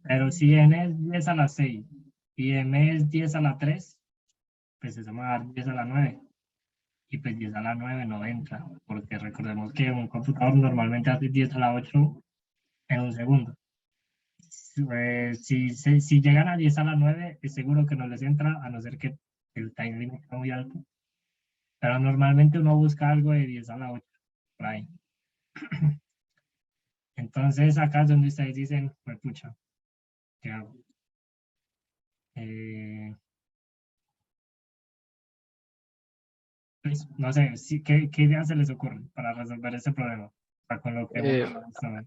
Pero si n es 10 a la 6 y m es 10 a la 3, pues eso me va a dar 10 a la 9. Y pues 10 a la 9 no entra, porque recordemos que un computador normalmente hace 10 a la 8 en un segundo. Si llegan a 10 a la 9, es seguro que no les entra, a no ser que el time limit sea muy alto. Pero normalmente uno busca algo de 10 a la 8, por ahí. Entonces acá es donde ustedes dicen, pues pucha, ¿qué hago? Pues, no sé, ¿qué ideas se les ocurre para resolver ese problema? O sea, con lo que hemos Eh, hablado hasta ahora.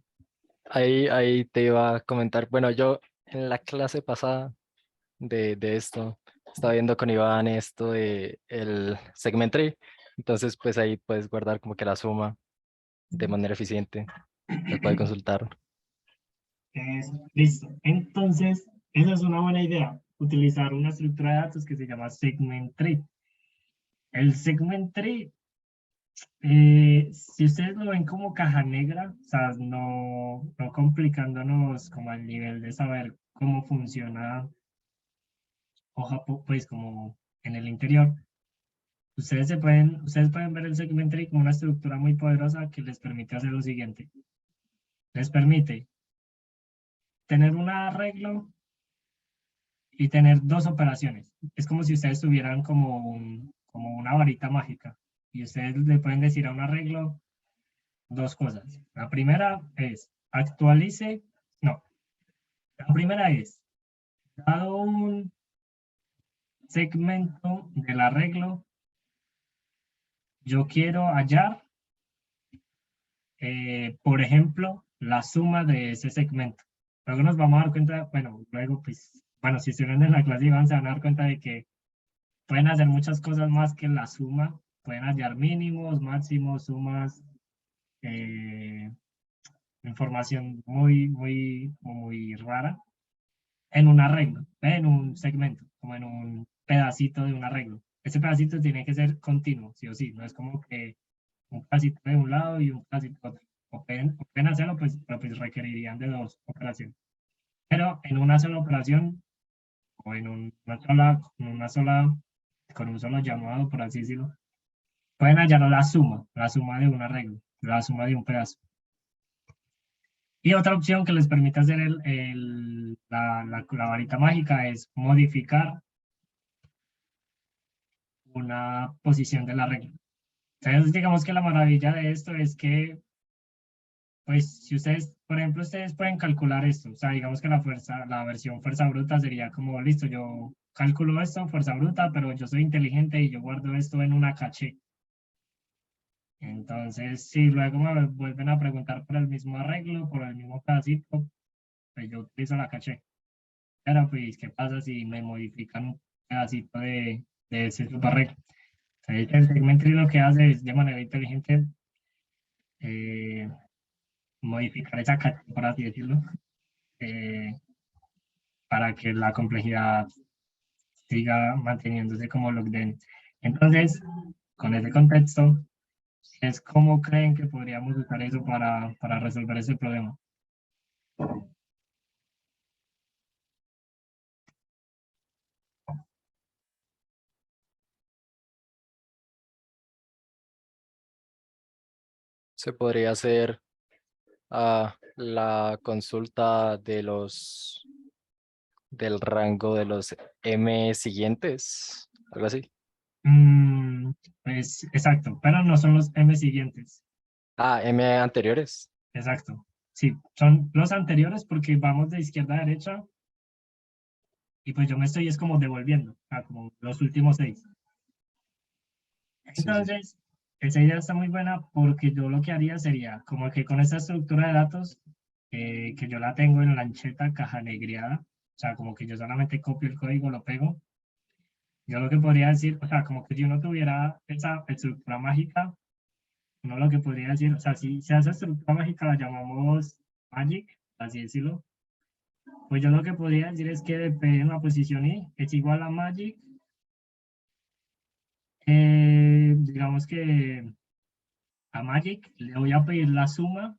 ahí te iba a comentar, bueno, yo en la clase pasada de esto, estaba viendo con Iván esto de el segment tree, entonces pues ahí puedes guardar como que la suma de manera eficiente, se puede consultar. Listo. Entonces, esa es una buena idea, utilizar una estructura de datos que se llama segment tree. El segment tree, si ustedes lo ven como caja negra, o sea, no complicándonos como al nivel de saber cómo funciona hoja, pues como en el interior, ustedes pueden ver el segment tree como una estructura muy poderosa que les permite hacer lo siguiente. Les permite tener un arreglo y tener dos operaciones. Es como si ustedes tuvieran como una varita mágica y ustedes le pueden decir a un arreglo dos cosas. La primera es actualice, no, la primera es dado un segmento del arreglo, yo quiero hallar, por ejemplo, la suma de ese segmento. Luego nos vamos a dar cuenta, bueno, luego pues, bueno, si estuvieron en la clase Iván, se van a dar cuenta de que pueden hacer muchas cosas más que la suma, pueden hallar mínimos, máximos, sumas, información muy rara en un arreglo, en un segmento, como en un pedacito de un arreglo. Ese pedacito tiene que ser continuo, sí o sí, no es como que un pedacito de un lado y un pedacito de otro. O pueden hacerlo, pues, pero pues requerirían de dos operaciones. Pero en una sola operación, o en una sola, con un solo llamado, por así decirlo, pueden hallar la suma de un arreglo, la suma de un pedazo. Y otra opción que les permite hacer la varita mágica es modificar una posición de la regla. Entonces, digamos que la maravilla de esto es que, pues, si ustedes, por ejemplo, ustedes pueden calcular esto, o sea, digamos que la versión fuerza bruta sería como, listo, yo calculo esto, fuerza bruta, pero yo soy inteligente y yo guardo esto en una caché. Entonces, si luego me vuelven a preguntar por el mismo arreglo, por el mismo pedacito, pues yo utilizo la caché. Pero pues, ¿qué pasa si me modifican un pedacito de ese subarreglo? Entonces, el segmentary lo que hace es de manera inteligente modificar esa caché, por así decirlo, eh, para que la complejidad siga manteniéndose como locked in. Entonces, con ese contexto, es cómo creen que podríamos usar eso para resolver ese problema. Se podría hacer la consulta del rango de los M siguientes, algo así. Pues exacto, pero no son los M siguientes. Ah, M anteriores. Exacto. Sí, son los anteriores porque vamos de izquierda a derecha y pues yo me estoy es como devolviendo, como los últimos 6. Sí, sí. Entonces, esa idea está muy buena porque yo lo que haría sería como que con esta estructura de datos que yo la tengo en lancheta caja negreada, o sea, como que yo solamente copio el código, lo pego. Yo lo que podría decir, o sea, como que si uno tuviera esa estructura mágica, uno lo que podría decir, o sea, si a esa estructura mágica la llamamos magic, así decirlo, pues yo lo que podría decir es que dp en la posición i es igual a magic, digamos que a magic le voy a pedir la suma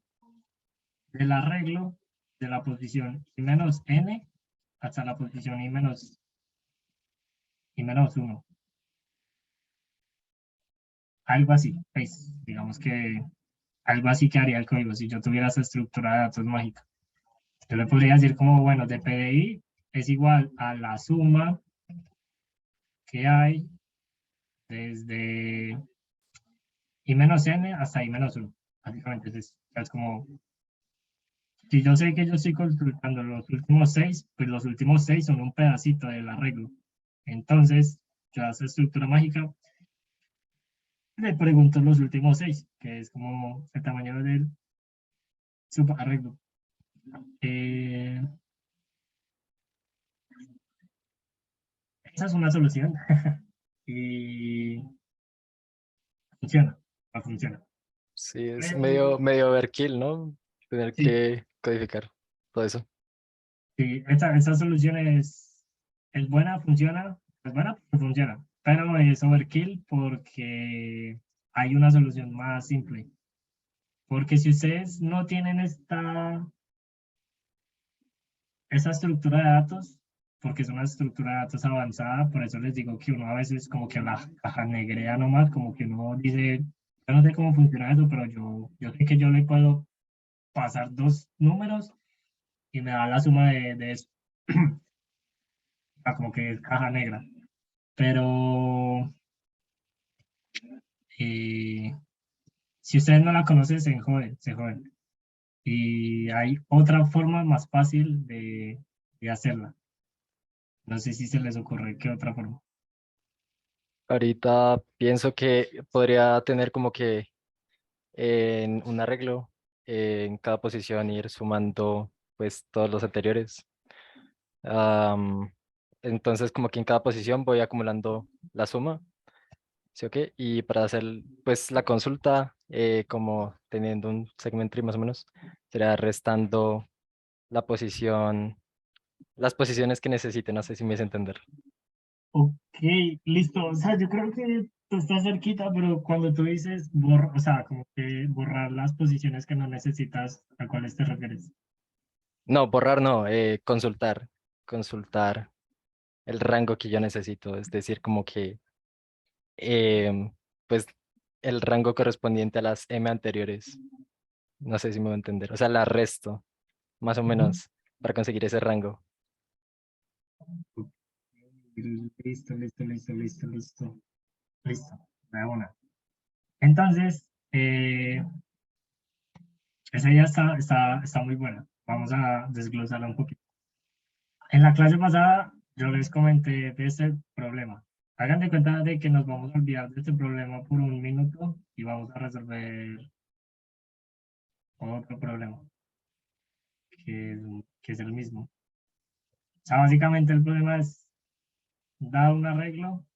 del arreglo de la posición i menos n hasta la posición i menos 1. Algo así, pues, digamos que algo así que haría el código si yo tuviera esa estructura de datos mágica. Yo le podría decir como, bueno, de PDI es igual a la suma que hay desde i menos n hasta i menos 1. Básicamente es como, si yo sé que yo estoy consultando los últimos 6, pues los últimos 6 son un pedacito del arreglo. Entonces, yo a esa estructura mágica le pregunto los últimos 6, que es como el tamaño del subarreglo. Esa es una solución y funciona. Sí, es Pero, medio overkill, ¿no? Tener sí, que codificar todo eso. sí, esa solución es buena, funciona, es buena porque funciona, pero es overkill porque hay una solución más simple. Porque si ustedes no tienen esa estructura de datos, porque es una estructura de datos avanzada, por eso les digo que uno a veces como que la caja negrea nomás, como que uno dice, yo no sé cómo funciona eso, pero yo sé que yo le puedo pasar dos números y me da la suma de eso. Como que es caja negra. Pero si ustedes no la conocen, se joden, se joden. Y hay otra forma más fácil de hacerla. No sé si se les ocurre qué otra forma. Ahorita pienso que podría tener como que en un arreglo en cada posición ir sumando pues todos los anteriores. Am, entonces como que en cada posición voy acumulando la suma, ¿sí o qué? Y para hacer pues la consulta como teniendo un segment tree más o menos, sería restando la posición, las posiciones que necesite, no sé si me hice entender. Ok, listo. O sea, yo creo que tú estás cerquita, pero cuando tú dices o sea, como que borrar las posiciones que no necesitas, ¿a cuáles te refieres? No, borrar no, consultar el rango que yo necesito, es decir, como que pues el rango correspondiente a las M anteriores. No sé si me voy a entender. O sea, la resto, más o Ujú. menos, para conseguir ese rango. Listo, listo, listo, listo, listo. Listo, de una. Entonces, esa ya está muy buena. Vamos a desglosarla un poquito. En la clase pasada yo les comenté de este problema. Hagan de cuenta de que nos vamos a olvidar de este problema por un minuto y vamos a resolver otro problema, que es el mismo. O sea, básicamente el problema es, dado un arreglo,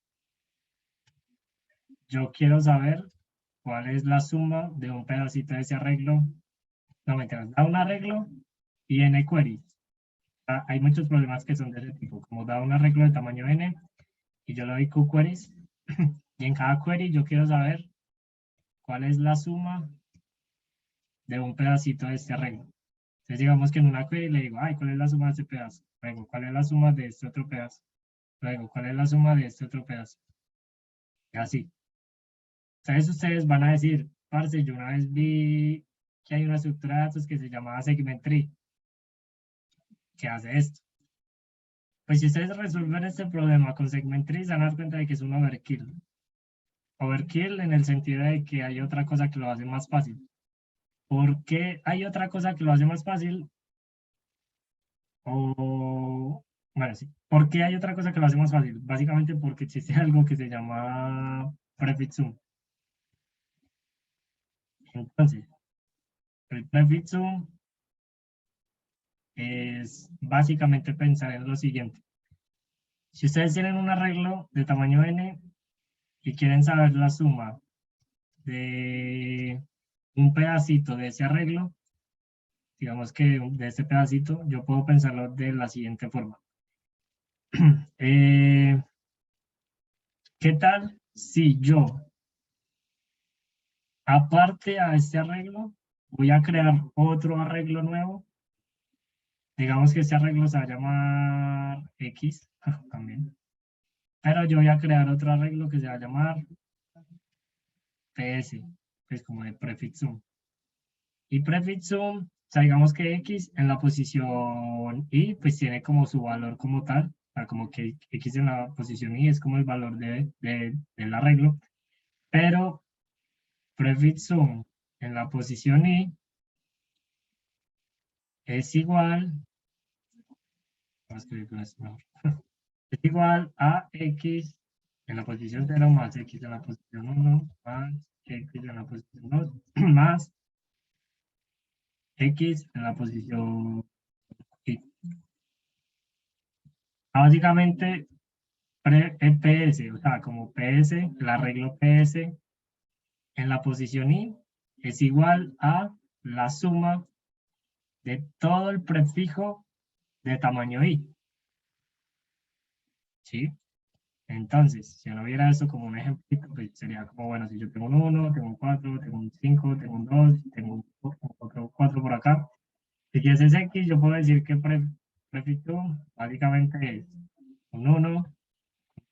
yo quiero saber cuál es la suma de un pedacito de ese arreglo. No, mentiras, da un arreglo y n queries. Hay muchos problemas que son de ese tipo, como da un arreglo de tamaño n y yo le doy q queries y en cada query yo quiero saber cuál es la suma de un pedacito de este arreglo. Entonces digamos que en una query le digo, ay, ¿cuál es la suma de este pedazo? Luego, ¿cuál es la suma de este otro pedazo? Luego, ¿cuál es la suma de este otro pedazo? Y así. Entonces ustedes van a decir, parce, yo una vez vi que hay una estructura de datos que se llamaba segment tree, que hace esto. Pues si ustedes resuelven este problema con segment tree, se van a dar cuenta de que es un overkill. Overkill en el sentido de que hay otra cosa que lo hace más fácil. ¿Por qué hay otra cosa que lo hace más fácil? Bueno, sí. ¿Por qué hay otra cosa que lo hace más fácil? Básicamente porque existe algo que se llama prefix sum. Entonces, el prefix sum es básicamente pensar en lo siguiente. Si ustedes tienen un arreglo de tamaño n y quieren saber la suma de un pedacito de ese arreglo, digamos que de este pedacito, yo puedo pensarlo de la siguiente forma. ¿Qué tal si yo, aparte a este arreglo, voy a crear otro arreglo nuevo? Digamos que este arreglo se va a llamar X también. Pero yo voy a crear otro arreglo que se va a llamar PS, pues como de prefix sum. Y prefix sum, o sea, digamos que X en la posición Y, pues tiene como su valor como tal, o sea, como que X en la posición Y es como el valor del arreglo, pero prefix sum en la posición Y es igual, vamos a escribir con esto mejor, es igual a X en la posición 0 más X en la posición 1 más X en la posición 2 más X en la posición Y. Básicamente, PS, o sea, como PS, el arreglo PS en la posición Y es igual a la suma de todo el prefijo de tamaño I. ¿Sí? Entonces, si no viera eso como un ejemplo, pues sería como, bueno, si yo tengo un 1, tengo un 4, tengo un 5, tengo un 2, tengo otro 4 por acá, si ese es X, yo puedo decir que prefix básicamente es un 1,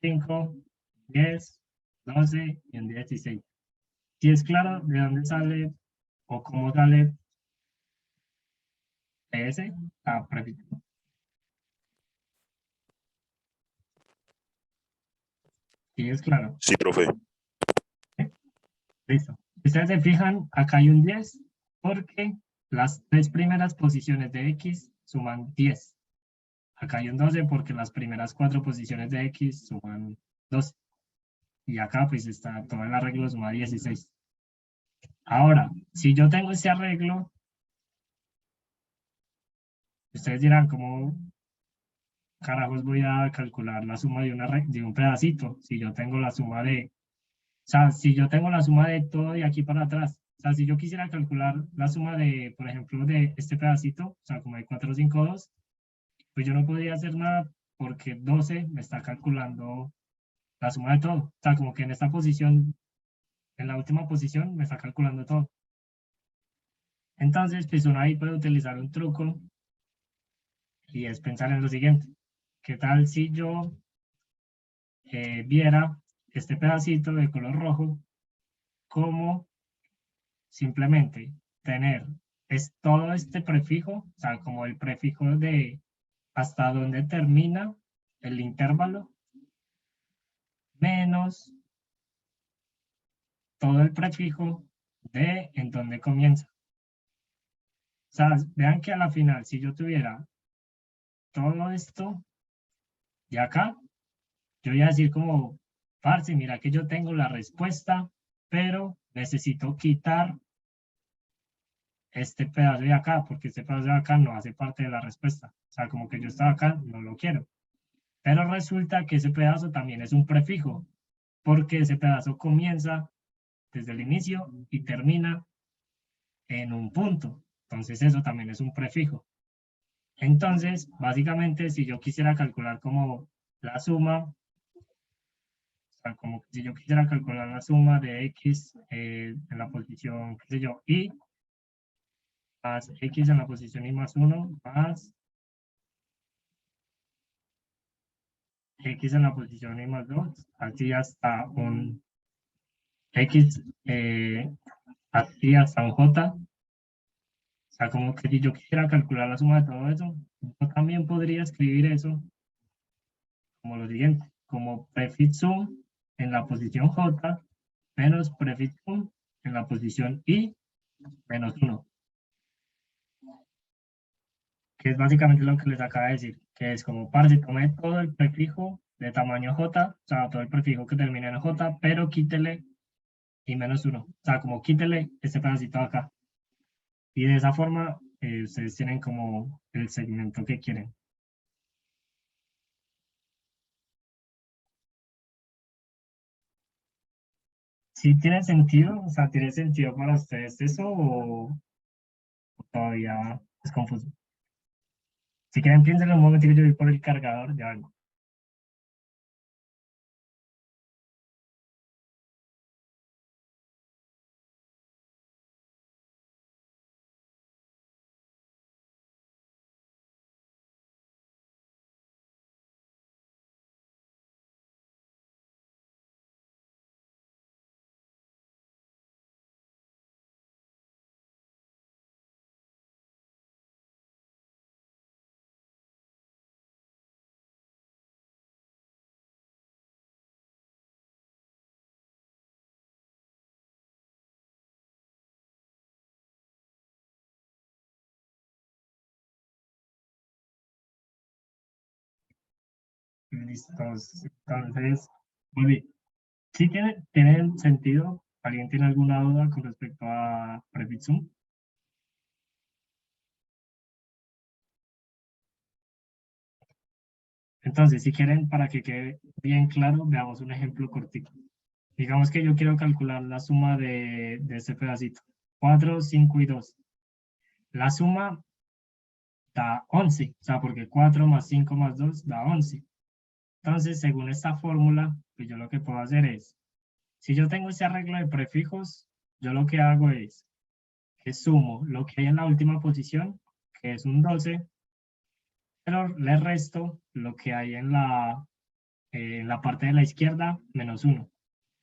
5, 10, 12 y un 16. Si es claro de dónde sale o cómo sale PS, a prefix. Si es claro. Sí, profe. Listo. Si ustedes se fijan, acá hay un 10 porque las tres primeras posiciones de X suman 10. Acá hay un 12 porque las primeras 4 posiciones de X suman 12. Y acá pues está todo el arreglo suma 16. Ahora, si yo tengo este arreglo, ustedes dirán, ¿cómo carajos voy a calcular la suma de un pedacito? Si yo tengo la suma de, o sea, si yo tengo la suma de todo de aquí para atrás, o sea, si yo quisiera calcular la suma de, por ejemplo, de este pedacito, o sea, como de 452, pues yo no podría hacer nada porque 12 me está calculando la suma de todo. O sea, como que en esta posición, en la última posición, me está calculando todo. Entonces, pues uno ahí puede utilizar un truco y es pensar en lo siguiente. ¿Qué tal si yo viera este pedacito de color rojo como simplemente tener todo este prefijo, o sea, como el prefijo de hasta donde termina el intervalo, menos todo el prefijo de en donde comienza. O sea, vean que a la final, si yo tuviera todo esto de acá, yo voy a decir como, parce, mira que yo tengo la respuesta, pero necesito quitar este pedazo de acá, porque este pedazo de acá no hace parte de la respuesta. O sea, como que yo estaba acá, no lo quiero. Pero resulta que ese pedazo también es un prefijo, porque ese pedazo comienza desde el inicio y termina en un punto. Entonces eso también es un prefijo. Entonces, básicamente, si yo quisiera calcular como la suma, o sea, como si yo quisiera calcular la suma de X en la posición, qué sé yo, Y, más X en la posición Y más 1, más X en la posición Y más 2, así hasta un X, así hasta un J. O sea, como que si yo quisiera calcular la suma de todo eso, yo también podría escribir eso como lo siguiente, como prefix sum en la posición J menos prefix sum en la posición I menos 1, que es básicamente lo que les acaba de decir, que es como, parce, tome todo el prefijo de tamaño J, o sea, todo el prefijo que termina en J, pero quítele I menos 1, o sea, como quítele este pedacito de acá. Y de esa forma, ustedes tienen como el segmento que quieren. ¿Sí tiene sentido? O sea, ¿tiene sentido para ustedes eso o todavía es confuso? Si quieren, piénsenlo un momento que yo voy por el cargador, ya vengo. Listos. Entonces, volví. ¿Sí tiene sentido? ¿Alguien tiene alguna duda con respecto a prefixum? Entonces, si quieren, para que quede bien claro, veamos un ejemplo cortito. Digamos que yo quiero calcular la suma de este pedacito. 4, 5 y 2. La suma da 11, o sea, porque 4 más 5 más 2 da 11. Entonces, según esta fórmula, pues yo lo que puedo hacer es, si yo tengo ese arreglo de prefijos, yo lo que hago es que sumo lo que hay en la última posición, que es un 12, pero le resto lo que hay en la parte de la izquierda, menos 1.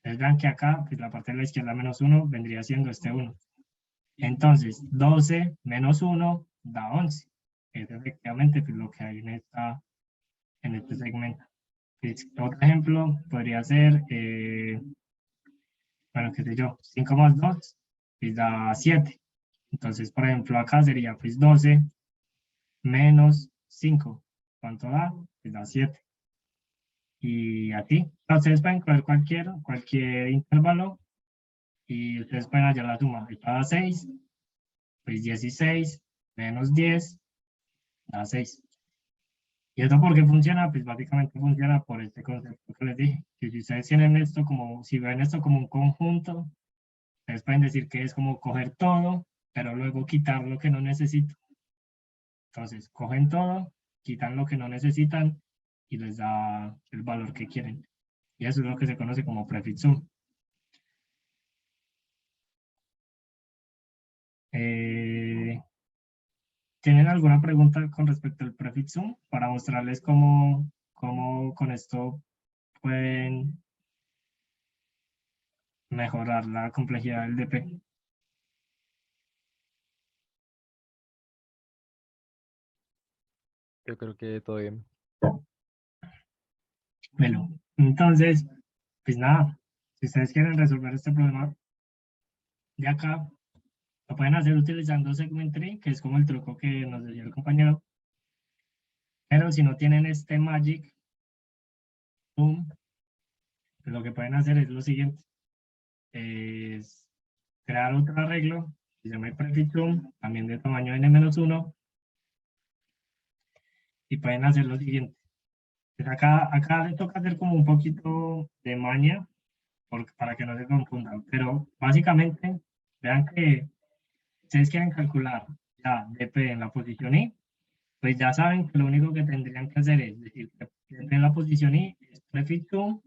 Entonces vean que acá, pues la parte de la izquierda menos 1 vendría siendo este 1. Entonces, 12 menos 1 da 11. Es efectivamente pues, lo que hay en este segmento. Otro ejemplo podría ser, bueno, qué sé yo, 5 más 2 pues da 7. Entonces, por ejemplo, acá sería pues 12 menos 5. ¿cuánto da? Pues da 7. Y así. Ustedes pueden coger cualquier intervalo y ustedes pueden hallar la suma. Esto da 6, pues 16 menos 10 da 6. ¿Y esto por qué funciona? Pues básicamente funciona por este concepto que les dije. Que si ustedes tienen esto como, si ven esto como un conjunto, ustedes pueden decir que es como coger todo, pero luego quitar lo que no necesito. Entonces, cogen todo, quitan lo que no necesitan y les da el valor que quieren. Y eso es lo que se conoce como prefix sum. ¿Tienen alguna pregunta con respecto al prefix sum? Para mostrarles cómo con esto pueden mejorar la complejidad del DP. Yo creo que todo bien. Velo. Entonces, pues nada, si ustedes quieren resolver este problema de acá, lo pueden hacer utilizando segment tree, que es como el truco que nos decía el compañero. Pero si no tienen este magic, boom, pues lo que pueden hacer es lo siguiente. Es crear otro arreglo, que se llama prefix sum, también de tamaño n-1, y pueden hacer lo siguiente. Pues acá les toca hacer como un poquito de maña, para que no se confundan, pero básicamente, vean que ustedes quieren calcular ya dp en la posición i, pues ya saben que lo único que tendrían que hacer es decir que dp en la posición i es prefix sum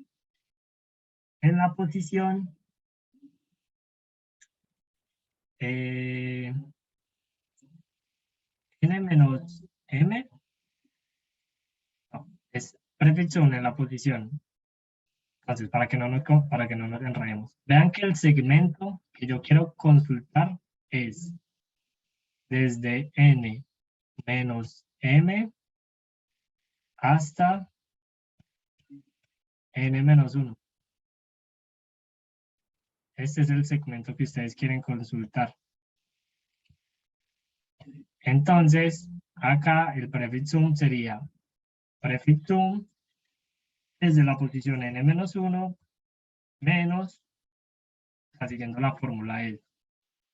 en la posición n menos m, no, es prefix sum en la posición. Entonces, para que no nos enredemos. Vean que el segmento que yo quiero consultar es desde n menos m hasta n-1. Este es el segmento que ustedes quieren consultar. Entonces, acá el prefix sum sería prefix sum desde la posición n-1 menos, siguiendo la fórmula es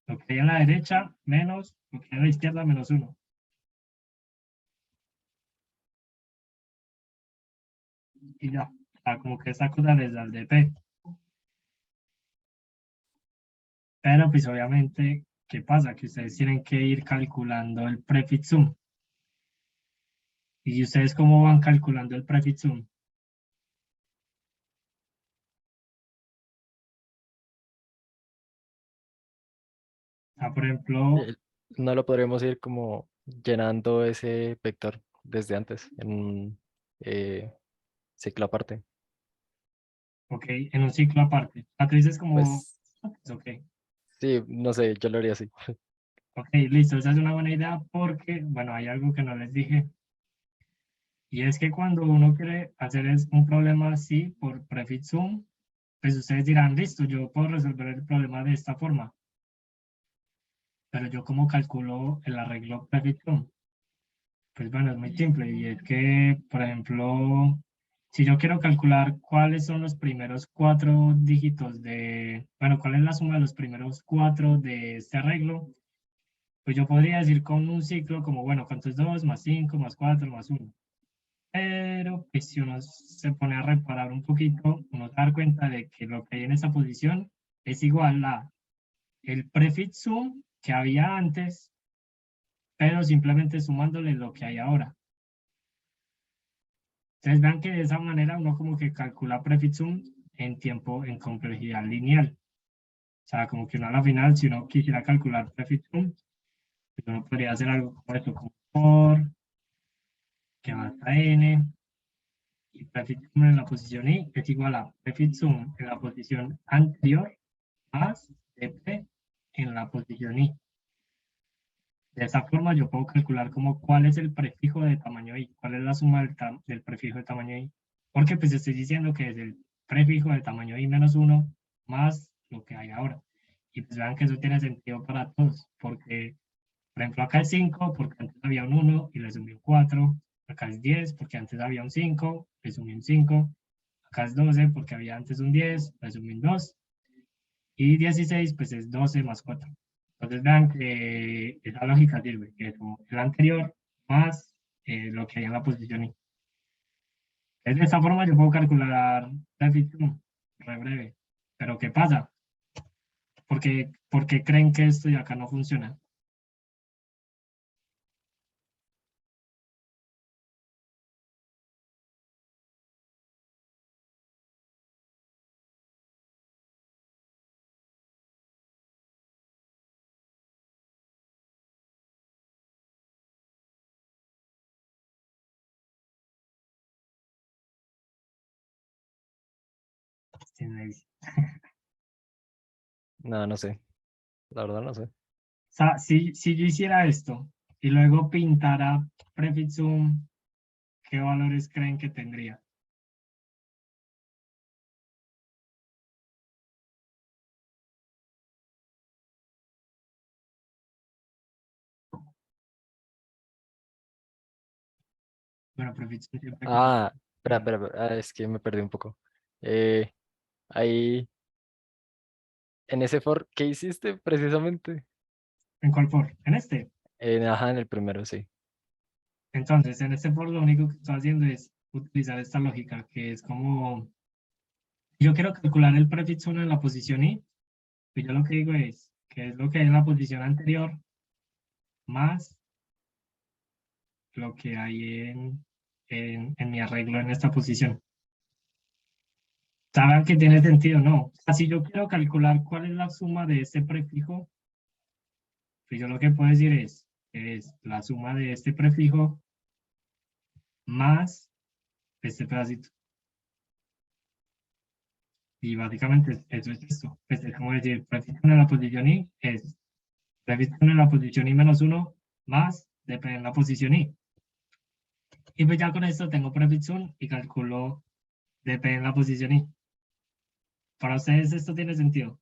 lo que hay a la derecha menos lo que hay a la izquierda menos 1. Y ya, como que esta cosa les da el dp. Pero pues obviamente, ¿qué pasa? Que ustedes tienen que ir calculando el prefix sum. ¿Y ustedes cómo van calculando el prefix sum? Por ejemplo, No lo podremos ir como llenando ese vector desde antes en un ciclo aparte. ok, en un ciclo aparte. Tú dices como, Pues ok, sí, no sé, yo lo haría así. ok, listo, esa es una buena idea porque, bueno, hay algo que no les dije. Y es que cuando uno quiere hacer un problema así por prefix sum, pues ustedes dirán, listo, yo puedo resolver el problema de esta forma. Pero yo cómo calculo el arreglo prefix sum. Pues bueno, es muy simple y es que, por ejemplo, si yo quiero calcular cuáles son los primeros 4 dígitos bueno, cuál es la suma de los primeros 4 de este arreglo, pues yo podría decir con un ciclo como, bueno, ¿cuánto es 2 más 5 más 4 más 1? Pero pues si uno se pone a reparar un poquito, uno se da cuenta de que lo que hay en esta posición es igual a el prefix sum que había antes, pero simplemente sumándole lo que hay ahora. Entonces vean que de esa manera uno como que calcula prefix sum en tiempo, en complejidad lineal. O sea, como que uno a la final, si uno quisiera calcular prefix sum, pues uno podría hacer algo como esto, como por, que va hasta n, y prefix sum en la posición i es igual a prefix sum en la posición anterior más dp en la posición i. De esa forma yo puedo calcular como cuál es el prefijo de tamaño i, cuál es la suma del prefijo de tamaño i. Porque pues estoy diciendo que es el prefijo de tamaño i menos 1 más lo que hay ahora. Y pues vean que eso tiene sentido para todos, porque por ejemplo acá es 5, porque antes había un 1 y le sumé un 4, acá es 10 porque antes había un 5, le sumé un 5, acá es 12 porque había antes un 10, le sumé un 2, y 16 pues es 12 más 4. Entonces vean que esa lógica sirve, que es como el anterior más lo que hay en la posición I. De esta forma yo puedo calcular déficit re breve. Pero ¿qué pasa? ¿Por qué creen que esto de acá no funciona? Sí, me dice. No, no sé. La verdad no sé. O sea, si yo hiciera esto y luego pintara prefixum, ¿qué valores creen que tendría? Bueno, prefixum siempre Ah, espera, Bueno. espera, espera, es que me perdí un poco. Eh, ahí, en ese for, ¿qué hiciste precisamente? ¿En cuál for? En este. Ajá, en el primero, sí. Entonces, en este for lo único que estoy haciendo es utilizar esta lógica, que es como, yo quiero calcular el prefixum en la posición I, y yo lo que digo es, que es lo que hay en la posición anterior, más lo que hay en mi arreglo en esta posición. ¿Saben que tiene sentido? No. O sea, si yo quiero calcular cuál es la suma de este prefijo, pues yo lo que puedo decir es la suma de este prefijo más este pedacito. Y básicamente eso es esto. Pues es como decir, prefijo en la posición I es prefijo en la posición I menos 1 más dp en la posición I. Y pues ya con esto tengo prefixum y calculo dp en la posición I. Para ustedes esto tiene sentido.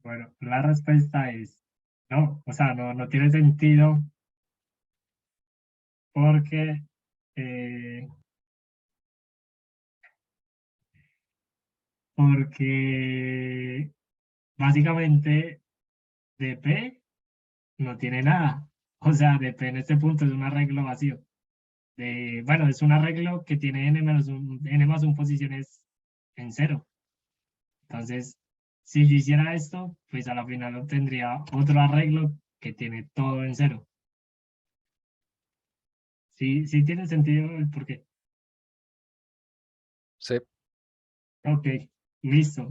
Bueno, la respuesta es no, o sea, no tiene sentido porque eh, porque básicamente DP no tiene nada. O sea, DP en este punto es un arreglo vacío. Bueno, es un arreglo que tiene n más 1 posiciones en cero. Entonces, si yo hiciera esto, pues a la final obtendría otro arreglo que tiene todo en cero. Sí, sí tiene sentido el por qué. Sí, Ok, listo.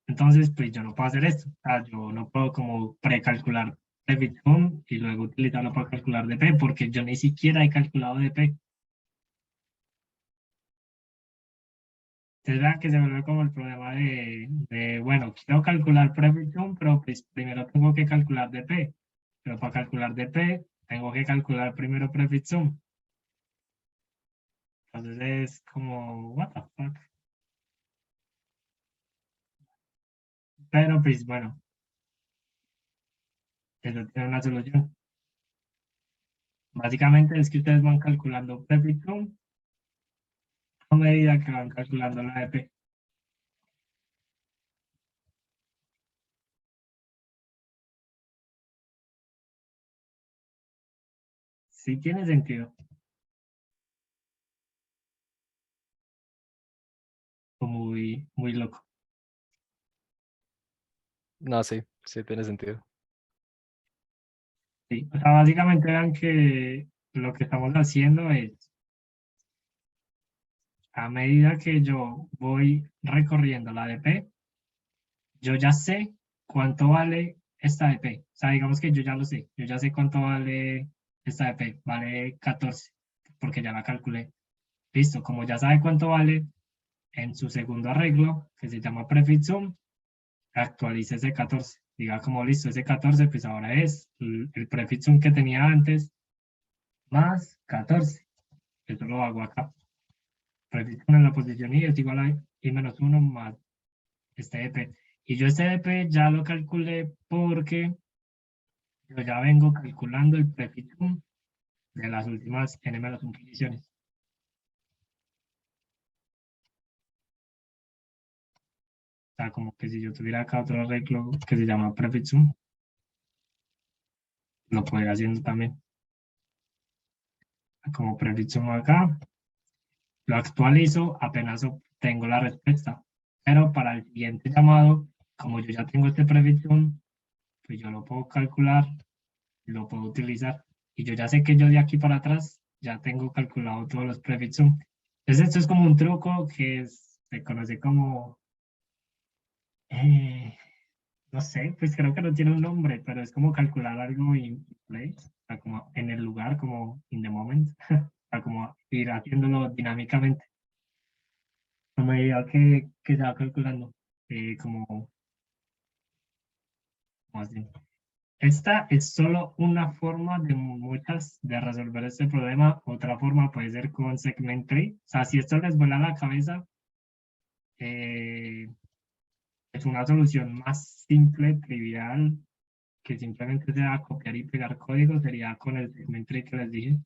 Entonces, pues yo no puedo hacer esto. O sea, yo no puedo como precalcular prefixum y luego utilizarlo para calcular DP, porque yo ni siquiera he calculado DP. Entonces, vean que se vuelve como el problema bueno, quiero calcular prefixum, pero pues primero tengo que calcular DP. Pero para calcular DP, tengo que calcular primero prefixum. Entonces es como, what the fuck. Pero pues bueno, eso tiene una solución. Básicamente es que ustedes van calculando prefixum a medida que van calculando la DP. Sí tiene sentido. Muy, muy loco. no, sí, sí tiene sentido. Sí. O sea, básicamente vean que lo que estamos haciendo es, a medida que yo voy recorriendo la DP, yo ya sé cuánto vale esta DP. O sea, digamos que yo ya lo sé. Yo ya sé cuánto vale esta DP. Vale 14, porque ya la calculé. Listo, como ya sabe cuánto vale, en su segundo arreglo, que se llama prefixum, actualice ese 14. Diga como listo, ese 14 pues ahora es el prefixum que tenía antes más 14. Eso lo hago acá. Prefixum en la posición i es igual a i menos 1 más este EP. Y yo este EP ya lo calculé porque yo ya vengo calculando el prefixum de las últimas n menos 1 posiciones. O sea, como que si yo tuviera acá otro arreglo que se llama prefixum, lo podría haciendo también. Como prefixum acá, lo actualizo apenas obtengo la respuesta. Pero para el siguiente llamado, como yo ya tengo este prefixum, pues yo lo puedo calcular, lo puedo utilizar. Y yo ya sé que yo de aquí para atrás ya tengo calculado todos los prefixum. Entonces esto es como un truco que se conoce como, no sé, pues creo que no tiene un nombre, pero es como calcular algo in place, o sea, como en el lugar, como in the moment, o sea, como ir haciéndolo dinámicamente. A medida que se va calculando, como así. Esta es solo una forma de muchas de resolver este problema. Otra forma puede ser con segment tree. O sea, si esto les vuela la cabeza, es una solución más simple, trivial, que simplemente sea copiar y pegar código, sería con el segment tree que les dije.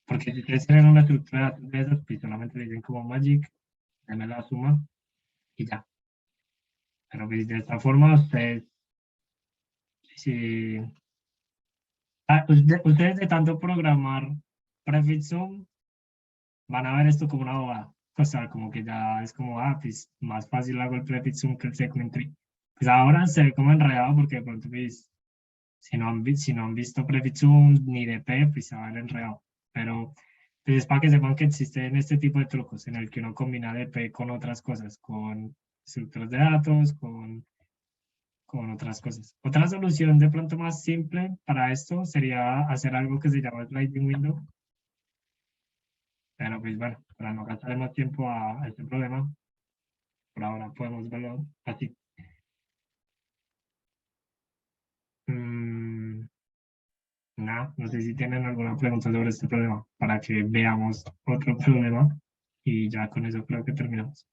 Porque si ustedes tienen una estructura de esas, pues solamente le dicen como magic, denme la suma y ya. Pero pues de esta forma ustedes, si ustedes de tanto programar prefixum van a ver esto como una bobada. O sea, como que ya es como, pues más fácil hago el prefixum que el segment tree. Pues ahora se ve como enredado porque de pronto pues, si no han visto prefixum ni DP, pues se va a ver enredado. Pero pues es para que sepan que existen este tipo de trucos en el que uno combina DP con otras cosas, con estructuras de datos, con otras cosas. Otra solución de pronto más simple para esto sería hacer algo que se llama sliding window. Pero pues bueno, para no gastar más tiempo a este problema, por ahora podemos verlo así. Nada, no sé si tienen alguna pregunta sobre este problema para que veamos otro problema y ya con eso creo que terminamos.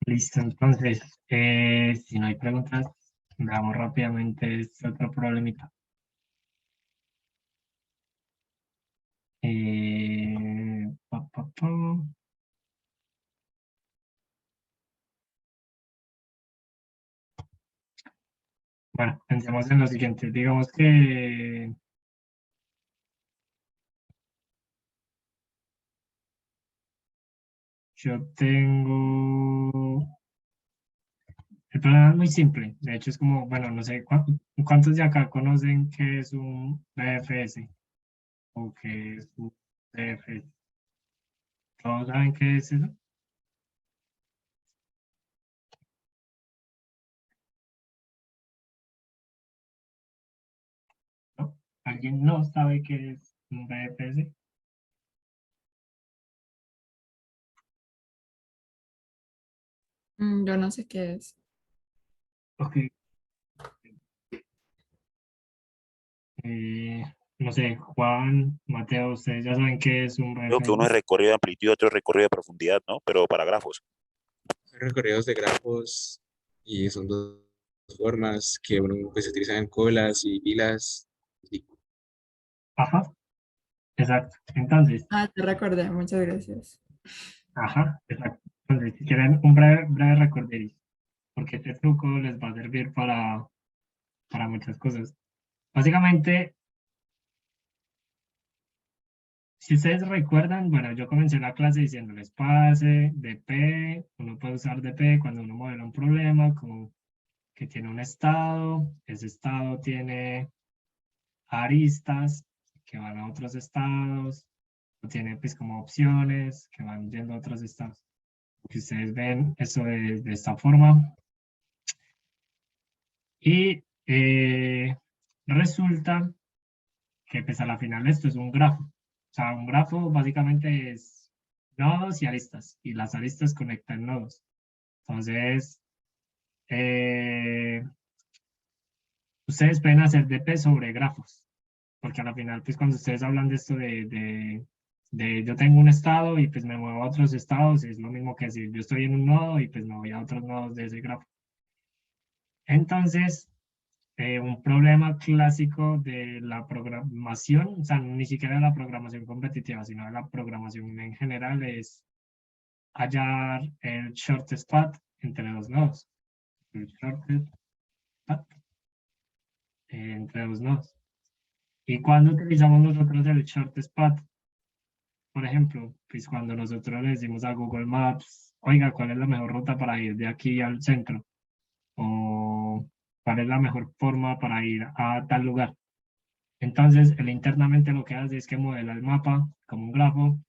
Listo, entonces, si no hay preguntas, veamos rápidamente este otro problemita. Pa, pa, pa. Bueno, pensemos en lo siguiente. Digamos que yo tengo... El problema es muy simple. De hecho, es como, bueno, no sé, ¿cuántos de acá conocen qué es un BFS? ¿O qué es un BFS? ¿Todos saben qué es eso? ¿No? ¿Alguien no sabe qué es un BFS? Yo no sé qué es. Ok. Eh, no sé, Juan, Mateo, ustedes ya saben qué es un Creo que uno es BFS. recorrido de amplitud y otro es recorrido de profundidad, ¿no? Pero para grafos. Recorridos de grafos y son dos formas que uno pues, se utilizan en colas y pilas. Y Ajá, exacto. Entonces, Te recordé, muchas gracias. ajá, exacto. Entonces, si quieren un breve recorderis, porque este truco les va a servir para muchas cosas. Básicamente, Si ustedes recuerdan, bueno, yo comencé la clase diciéndoles pase, DP, uno puede usar DP cuando uno modela un problema, como que tiene un estado, ese estado tiene aristas que van a otros estados, o tiene pues como opciones que van yendo a otros estados. Que ustedes ven eso de esta forma. Y resulta que pues a la final esto es un grafo. O sea, un grafo básicamente es nodos y aristas, y las aristas conectan nodos. Entonces, ustedes pueden hacer DP sobre grafos, porque a la final, pues cuando ustedes hablan de esto de yo tengo un estado y pues me muevo a otros estados, es lo mismo que decir yo estoy en un nodo y pues me voy a otros nodos de ese grafo. Entonces, un problema clásico de la programación, o sea, ni siquiera de la programación competitiva, sino de la programación en general, es hallar el shortest path entre dos nodos. El shortest path entre dos nodos. ¿Y cuando utilizamos nosotros el shortest path? Por ejemplo, pues cuando nosotros le decimos a Google Maps, oiga, ¿cuál es la mejor ruta para ir de aquí al centro? O ¿cuál es la mejor forma para ir a tal lugar? Entonces, él internamente lo que hace es que modela el mapa como un grafo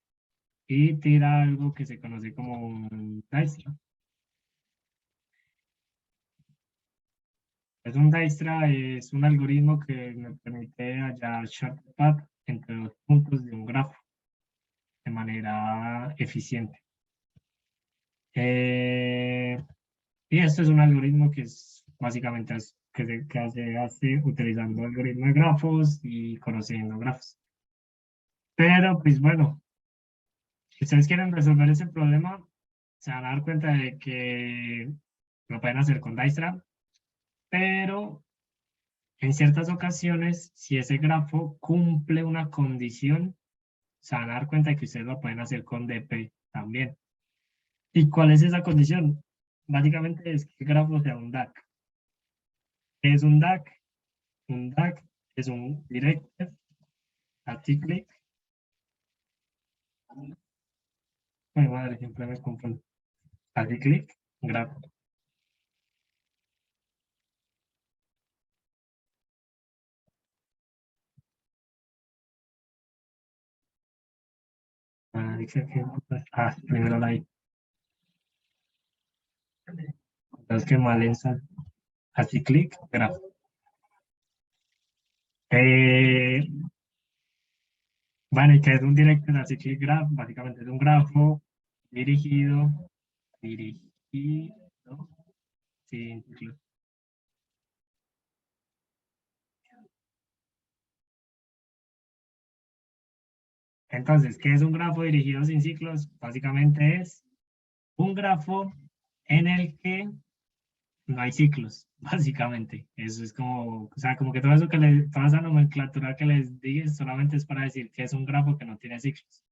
y tira algo que se conoce como un Dijkstra. Es un Dijkstra, es un algoritmo que me permite hallar shortcut entre dos puntos de un grafo de manera eficiente. Y esto es un algoritmo que es básicamente que se hace utilizando algoritmos de grafos y conociendo grafos. Pero, pues bueno, si ustedes quieren resolver ese problema, se van a dar cuenta de que lo pueden hacer con Dijkstra, pero en ciertas ocasiones, si ese grafo cumple una condición, se van a dar cuenta de que ustedes lo pueden hacer con DP también. ¿Y cuál es esa condición? Básicamente es que el grafo sea un DAC. ¿Qué es un DAC? Un DAC es un Directed Acyclic. Ay, madre, siempre me confundo. Acyclic graph. Primero la I. Entonces que mal en Acyclic graph. Bueno, y que es un Directed Acyclic graph, básicamente es un grafo dirigido sin ciclos. Entonces, ¿qué es un grafo dirigido sin ciclos? Básicamente es un grafo en el que no hay ciclos, básicamente. Eso es como, o sea, como que todo eso toda esa nomenclatura que les dije solamente es para decir que es un grafo que no tiene ciclos.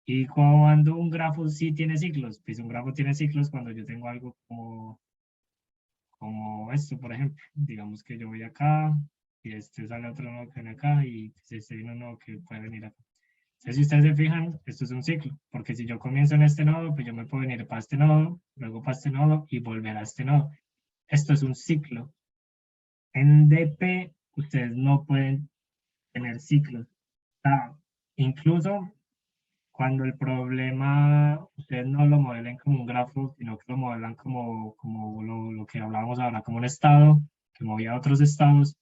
Y cuando un grafo sí tiene ciclos, pues un grafo tiene ciclos cuando yo tengo algo como esto, por ejemplo. Digamos que yo voy acá y este sale otro nodo que viene acá y pues este viene un nodo que puede venir acá. Entonces, si ustedes se fijan, esto es un ciclo, porque si yo comienzo en este nodo, pues yo me puedo venir para este nodo, luego para este nodo y volver a este nodo. Esto es un ciclo. En DP, ustedes no pueden tener ciclos. O sea, incluso cuando el problema, ustedes no lo modelen como un grafo, sino que lo modelan como lo que hablábamos ahora, como un estado, que movía a otros estados.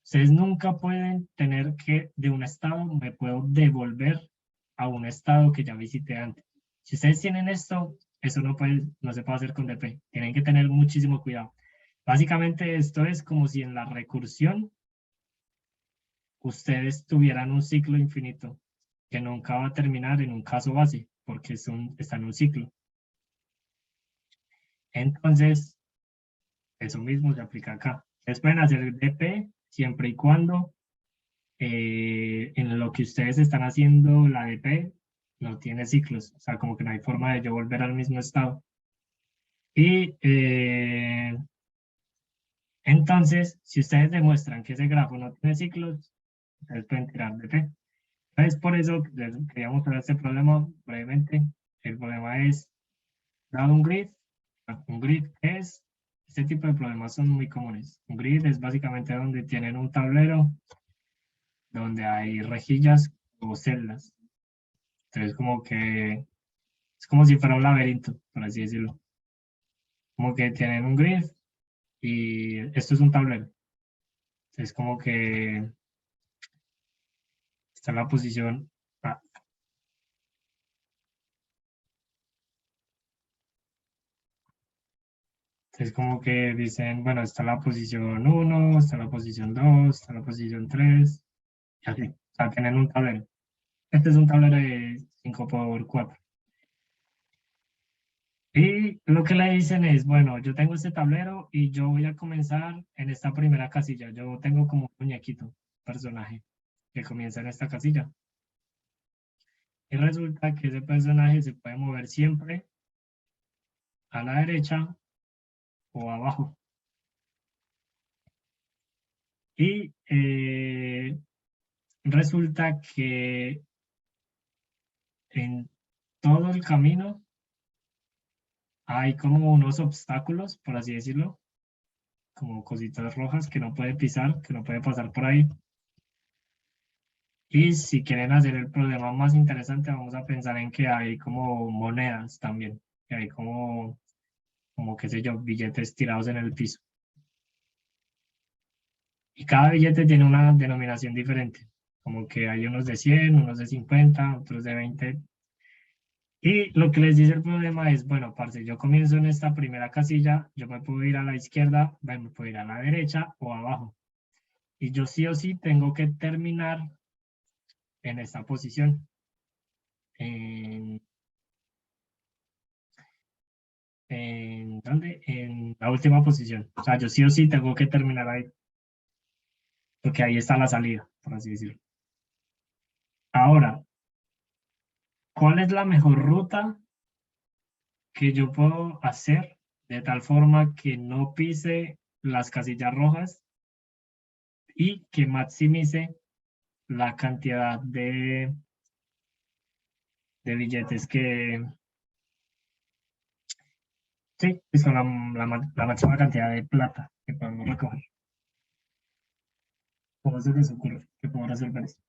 Ustedes nunca pueden tener que de un estado me puedo devolver a un estado que ya visité antes. Si ustedes tienen esto, eso no se puede hacer con DP. Tienen que tener muchísimo cuidado. Básicamente esto es como si en la recursión ustedes tuvieran un ciclo infinito que nunca va a terminar en un caso base, porque está en un ciclo. Entonces, eso mismo se aplica acá. Ustedes pueden hacer DP siempre y cuando en lo que ustedes están haciendo la DP no tiene ciclos, o sea, como que no hay forma de yo volver al mismo estado. Y entonces, si ustedes demuestran que ese grafo no tiene ciclos, ustedes pueden tirar DP. Es por eso que quería mostrar este problema brevemente. El problema es, dado un grid es, este tipo de problemas son muy comunes. Un grid es básicamente donde tienen un tablero, donde hay rejillas o celdas. Entonces como que, es como si fuera un laberinto, por así decirlo. Como que tienen un grid y esto es un tablero. Es como que está en la posición A. Es como que dicen, bueno, está la posición 1, está la posición 2, está la posición 3, y así. O sea, tienen un tablero. Este es un tablero de 5 por 4. Y lo que le dicen es, bueno, yo tengo este tablero y yo voy a comenzar en esta primera casilla. Yo tengo como un muñequito, personaje, que comienza en esta casilla. Y resulta que ese personaje se puede mover siempre a la derecha o abajo. Y resulta que en todo el camino hay como unos obstáculos, por así decirlo, como cositas rojas que no puede pisar, que no puede pasar por ahí. Y si quieren hacer el problema más interesante, vamos a pensar en que hay como monedas también, que hay como qué sé yo, billetes tirados en el piso. Y cada billete tiene una denominación diferente, como que hay unos de 100, unos de 50, otros de 20. Y lo que les dice el problema es, bueno, parce, yo comienzo en esta primera casilla, yo me puedo ir a la izquierda, me puedo ir a la derecha o abajo. Y yo sí o sí tengo que terminar en esta posición. ¿En dónde? En la última posición. O sea, yo sí o sí tengo que terminar ahí, porque ahí está la salida, por así decirlo. Ahora, ¿cuál es la mejor ruta que yo puedo hacer de tal forma que no pise las casillas rojas y que maximice la cantidad de billetes que, sí, que son la máxima cantidad de plata que podemos recoger? ¿Cómo se les ocurre que podemos resolver eso?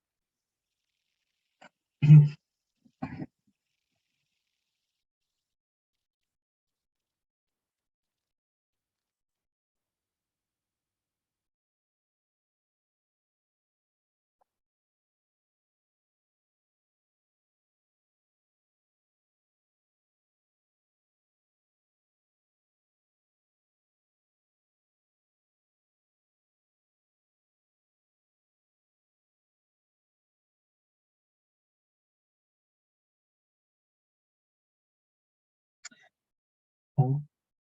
Ok,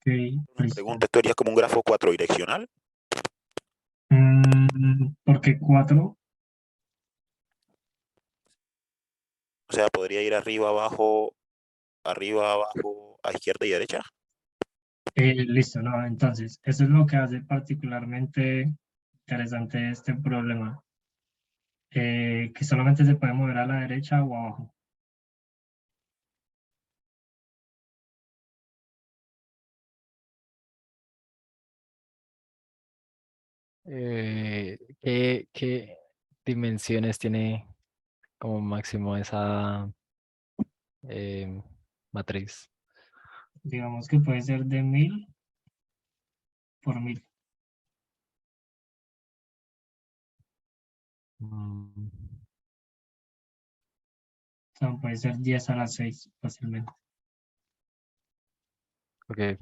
Una listo. pregunta, ¿esto sería como un grafo 4 direccional? ¿Por qué 4? O sea, podría ir arriba, abajo, a izquierda y derecha. Listo, no, entonces, eso es lo que hace particularmente interesante este problema, que solamente se puede mover a la derecha o abajo. ¿Qué dimensiones tiene como máximo esa matriz? Digamos que puede ser de 1000 por 1000. Mm, O sea, puede ser 10 a la 6 fácilmente. ok.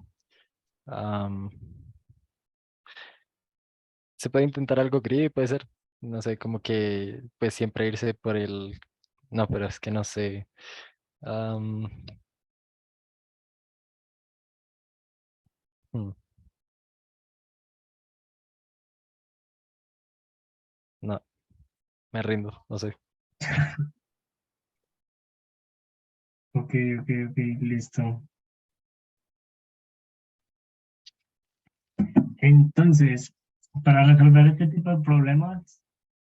Se puede intentar algo gris, puede ser. No sé, como que pues siempre irse por el. No, pero es que no sé. Am, hmm, no, me rindo, no sé. Ok, ok, listo. Entonces, para resolver este tipo de problemas,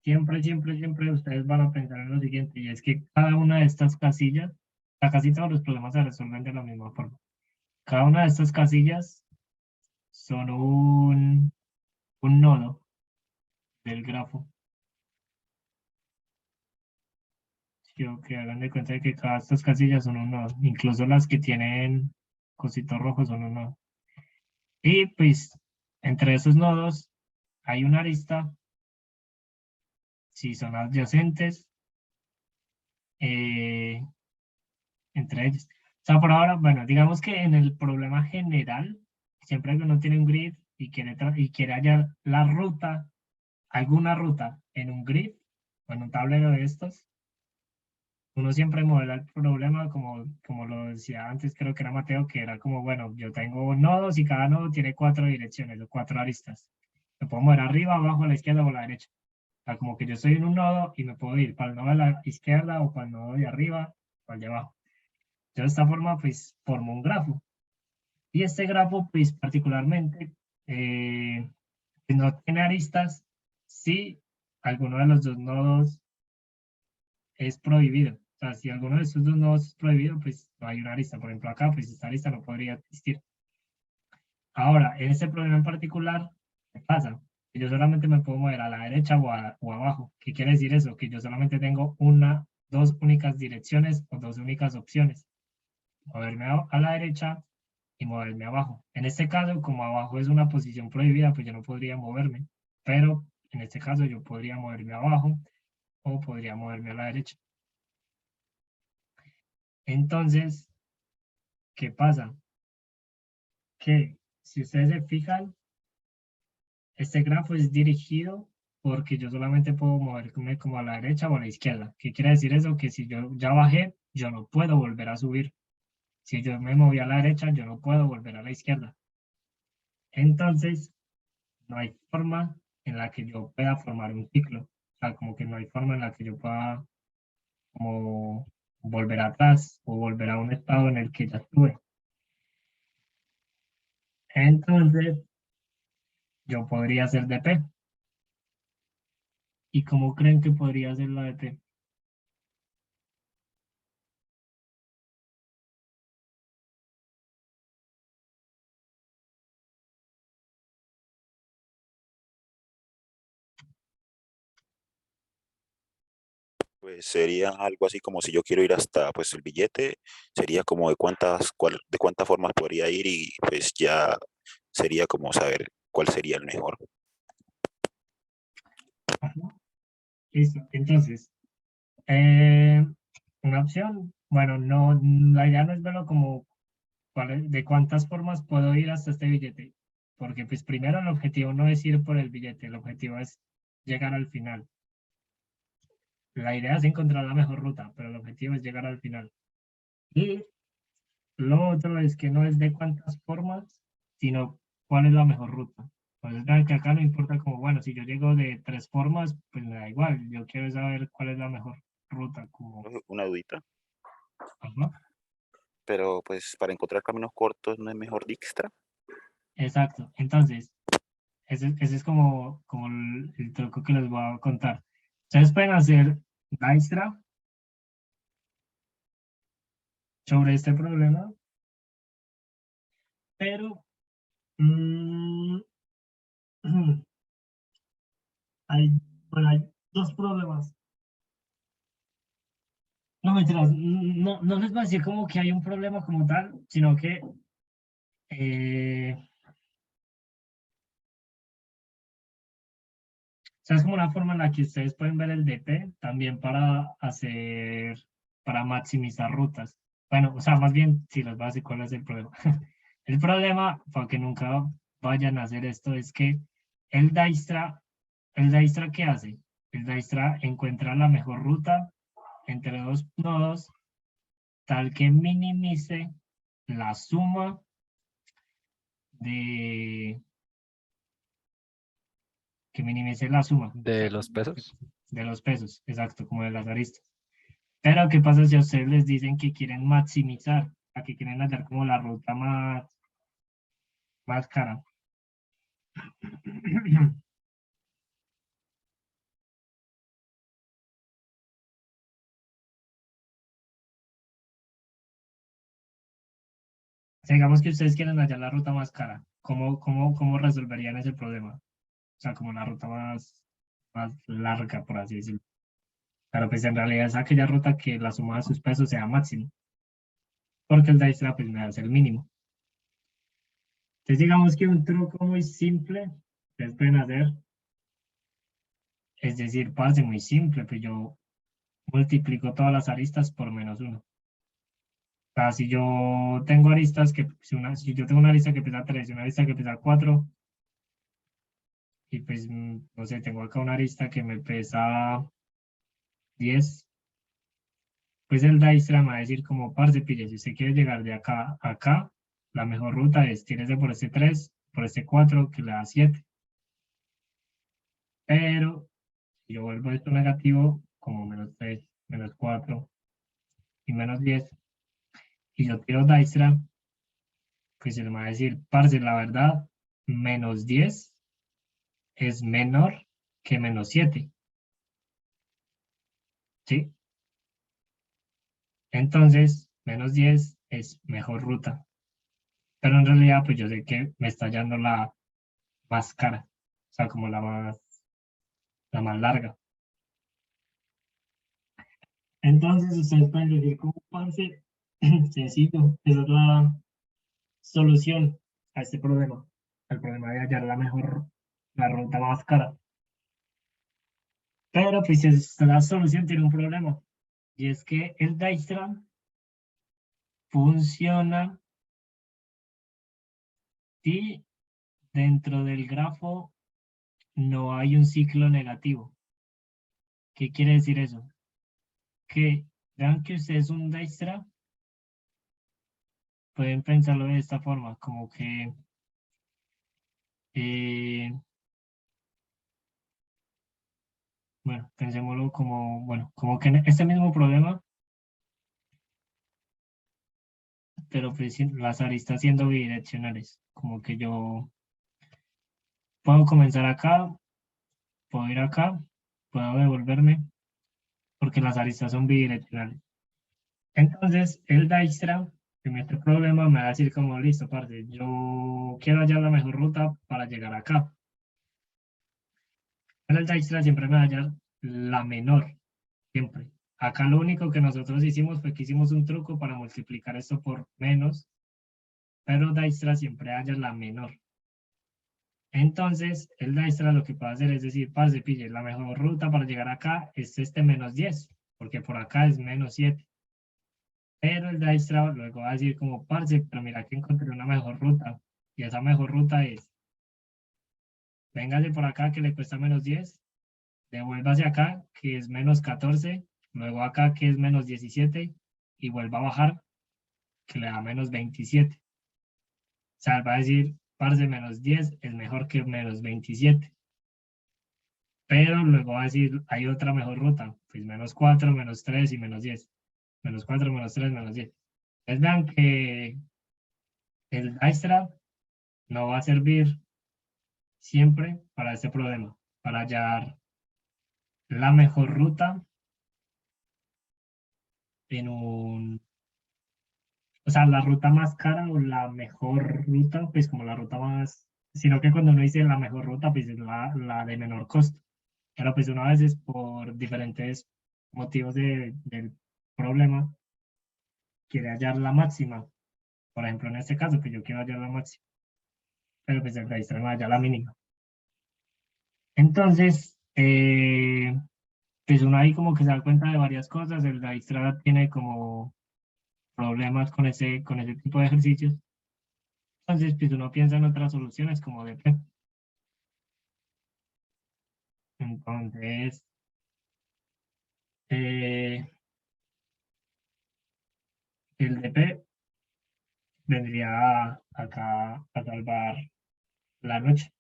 siempre ustedes van a pensar en lo siguiente, y es que cada una de estas casillas, casi todos los problemas se resuelven de la misma forma. Cada una de estas casillas son un nodo del grafo. Quiero que hagan de cuenta de que cada de estas casillas son un nodo, incluso las que tienen cositos rojos son un nodo. Y pues entre esos nodos hay una arista, si son adyacentes, entre ellos. O sea, por ahora, bueno, digamos que en el problema general, siempre que uno tiene un grid y quiere hallar la ruta, alguna ruta en un grid o en un tablero de estos, uno siempre modela el problema como lo decía antes, creo que era Mateo, que era como, bueno, yo tengo nodos y cada nodo tiene 4 direcciones o 4 aristas. Me puedo mover arriba, abajo, a la izquierda o a la derecha. O sea, como que yo estoy en un nodo y me puedo ir para el nodo de la izquierda o para el nodo de arriba o al de abajo. Yo de esta forma, pues, formo un grafo. Y este grafo, pues, particularmente, no tiene aristas si alguno de los dos nodos es prohibido. O sea, si alguno de estos dos nodos es prohibido, pues no hay una arista. Por ejemplo, acá, pues esta arista no podría existir. Ahora, en este problema en particular, ¿qué pasa? Que yo solamente me puedo mover a la derecha o abajo. ¿Qué quiere decir eso? Que yo solamente tengo dos únicas direcciones o dos únicas opciones. Moverme a la derecha y moverme abajo. En este caso, como abajo es una posición prohibida, pues yo no podría moverme. Pero en este caso yo podría moverme abajo o podría moverme a la derecha. Entonces, ¿qué pasa? Que si ustedes se fijan, este grafo es dirigido porque yo solamente puedo moverme como a la derecha o a la izquierda. ¿Qué quiere decir eso? Que si yo ya bajé, yo no puedo volver a subir. Si yo me moví a la derecha, yo no puedo volver a la izquierda. Entonces, no hay forma en la que yo pueda formar un ciclo. O sea, como que no hay forma en la que yo pueda como volver atrás o volver a un estado en el que ya estuve. Entonces, yo podría hacer DP. ¿Y cómo creen que podría ser la DP? Pues sería algo así como si yo quiero ir hasta, pues el billete, sería como de cuántas formas podría ir y pues ya sería como saber cuál sería el mejor. Listo. Entonces, una opción, bueno, no, la idea no es verlo como de cuántas formas puedo ir hasta este billete, porque pues primero el objetivo no es ir por el billete, el objetivo es llegar al final. La idea es encontrar la mejor ruta, pero el objetivo es llegar al final. Y lo otro es que no es de cuántas formas, sino cuál es la mejor ruta. Entonces, vean que acá no importa como, bueno, si yo llego de 3 formas, pues me da igual, yo quiero saber cuál es la mejor ruta, como, Una dudita, ajá. pero pues para encontrar caminos cortos no es mejor Dijkstra. Exacto. Entonces, ese es como el truco que les voy a contar. Ustedes pueden hacer Dijkstra sobre este problema, pero mm, hay, bueno, hay dos problemas. No, mentiras, no les voy a decir como que hay un problema como tal, sino que eh, o sea, es como una forma en la que ustedes pueden ver el DP también para maximizar rutas. Bueno, o sea, más bien, si les voy a decir cuál es el problema. El problema, para que nunca vayan a hacer esto, es que el Dijkstra, ¿qué hace? El Dijkstra encuentra la mejor ruta entre dos nodos, tal que minimice la suma de, que minimice la suma, o De sea, los pesos. de los pesos, exacto, como de las aristas. Pero, ¿qué pasa si a ustedes les dicen que quieren maximizar, a que quieren hacer como la ruta más cara? Digamos que ustedes quieren hallar la ruta más cara. ¿Cómo resolverían ese problema? O sea, como la ruta más larga, por así decirlo. Pero pues en realidad es aquella ruta que la suma de sus pesos sea máximo. Porque el Dijkstra pues me hace el mínimo. Entonces digamos que un truco muy simple que ustedes pueden hacer, es decir, parce, muy simple, pues yo multiplico todas las aristas por -1. O sea, si yo tengo aristas que, si yo tengo una arista que pesa 3 y una arista que pesa 4, y pues, no sé, tengo acá una arista que me pesa 10, pues el Dijkstra me va a decir como, parce, pille, si usted quiere llegar de acá a acá, la mejor ruta es tírese por este 3, por este 4, que le da 7. Pero si yo vuelvo esto negativo, como -3, -4 y -10, y yo tiro Dijkstra, pues se le va a decir, parce, la verdad, -10 es menor que -7, ¿sí? Entonces, -10 es mejor ruta. Pero en realidad, pues yo sé que me está hallando la más cara, o sea, como la más larga. Entonces, ustedes pueden decir como, parce, sencillo, esa es la solución a este problema, al problema de hallar la ruta más cara. Pero pues la solución tiene un problema, y es que el Dijkstra funciona si dentro del grafo no hay un ciclo negativo. ¿Qué quiere decir eso? Que vean que ustedes un Dijkstra, pueden pensarlo de esta forma, como que bueno, pensémoslo como, bueno, como que en este mismo problema, pero pues las aristas siendo bidireccionales, como que yo puedo comenzar acá, puedo ir acá, puedo devolverme, porque las aristas son bidireccionales. Entonces, el Dijkstra, en este problema, me va a decir como, listo, parce, yo quiero hallar la mejor ruta para llegar acá. En el Dijkstra siempre me va a hallar la menor, siempre. Acá lo único que nosotros hicimos fue que hicimos un truco para multiplicar esto por menos, pero Dijkstra siempre haya la menor. Entonces, el Dijkstra lo que puede hacer es decir, parce, pille, la mejor ruta para llegar acá es este -10, porque por acá es -7. Pero el Dijkstra luego va a decir como, parce, pero mira que encontré una mejor ruta, y esa mejor ruta es, véngase por acá que le cuesta -10, devuélvase acá que es -14, luego acá que es -17, y vuelva a bajar que le da -27. O sea, va a decir, parce, -10 es mejor que -27. Pero luego va a decir, hay otra mejor ruta, pues -4, -3 y -10. -4, -3, -10. Entonces vean que el Dijkstra no va a servir siempre para este problema, para hallar la mejor ruta en o sea, la ruta más cara o la mejor ruta, pues como la ruta más, sino que cuando uno dice la mejor ruta, pues es la de menor costo. Pero pues una vez es por diferentes motivos del problema, quiere hallar la máxima. Por ejemplo, en este caso, que yo quiero hallar la máxima, pero pues el registro me halla la mínima. Entonces, pues uno ahí como que se da cuenta de varias cosas. El Dijkstra tiene como problemas con ese tipo de ejercicios. Entonces, pues uno piensa en otras soluciones como DP. Entonces, eh, el DP vendría acá a salvar la noche.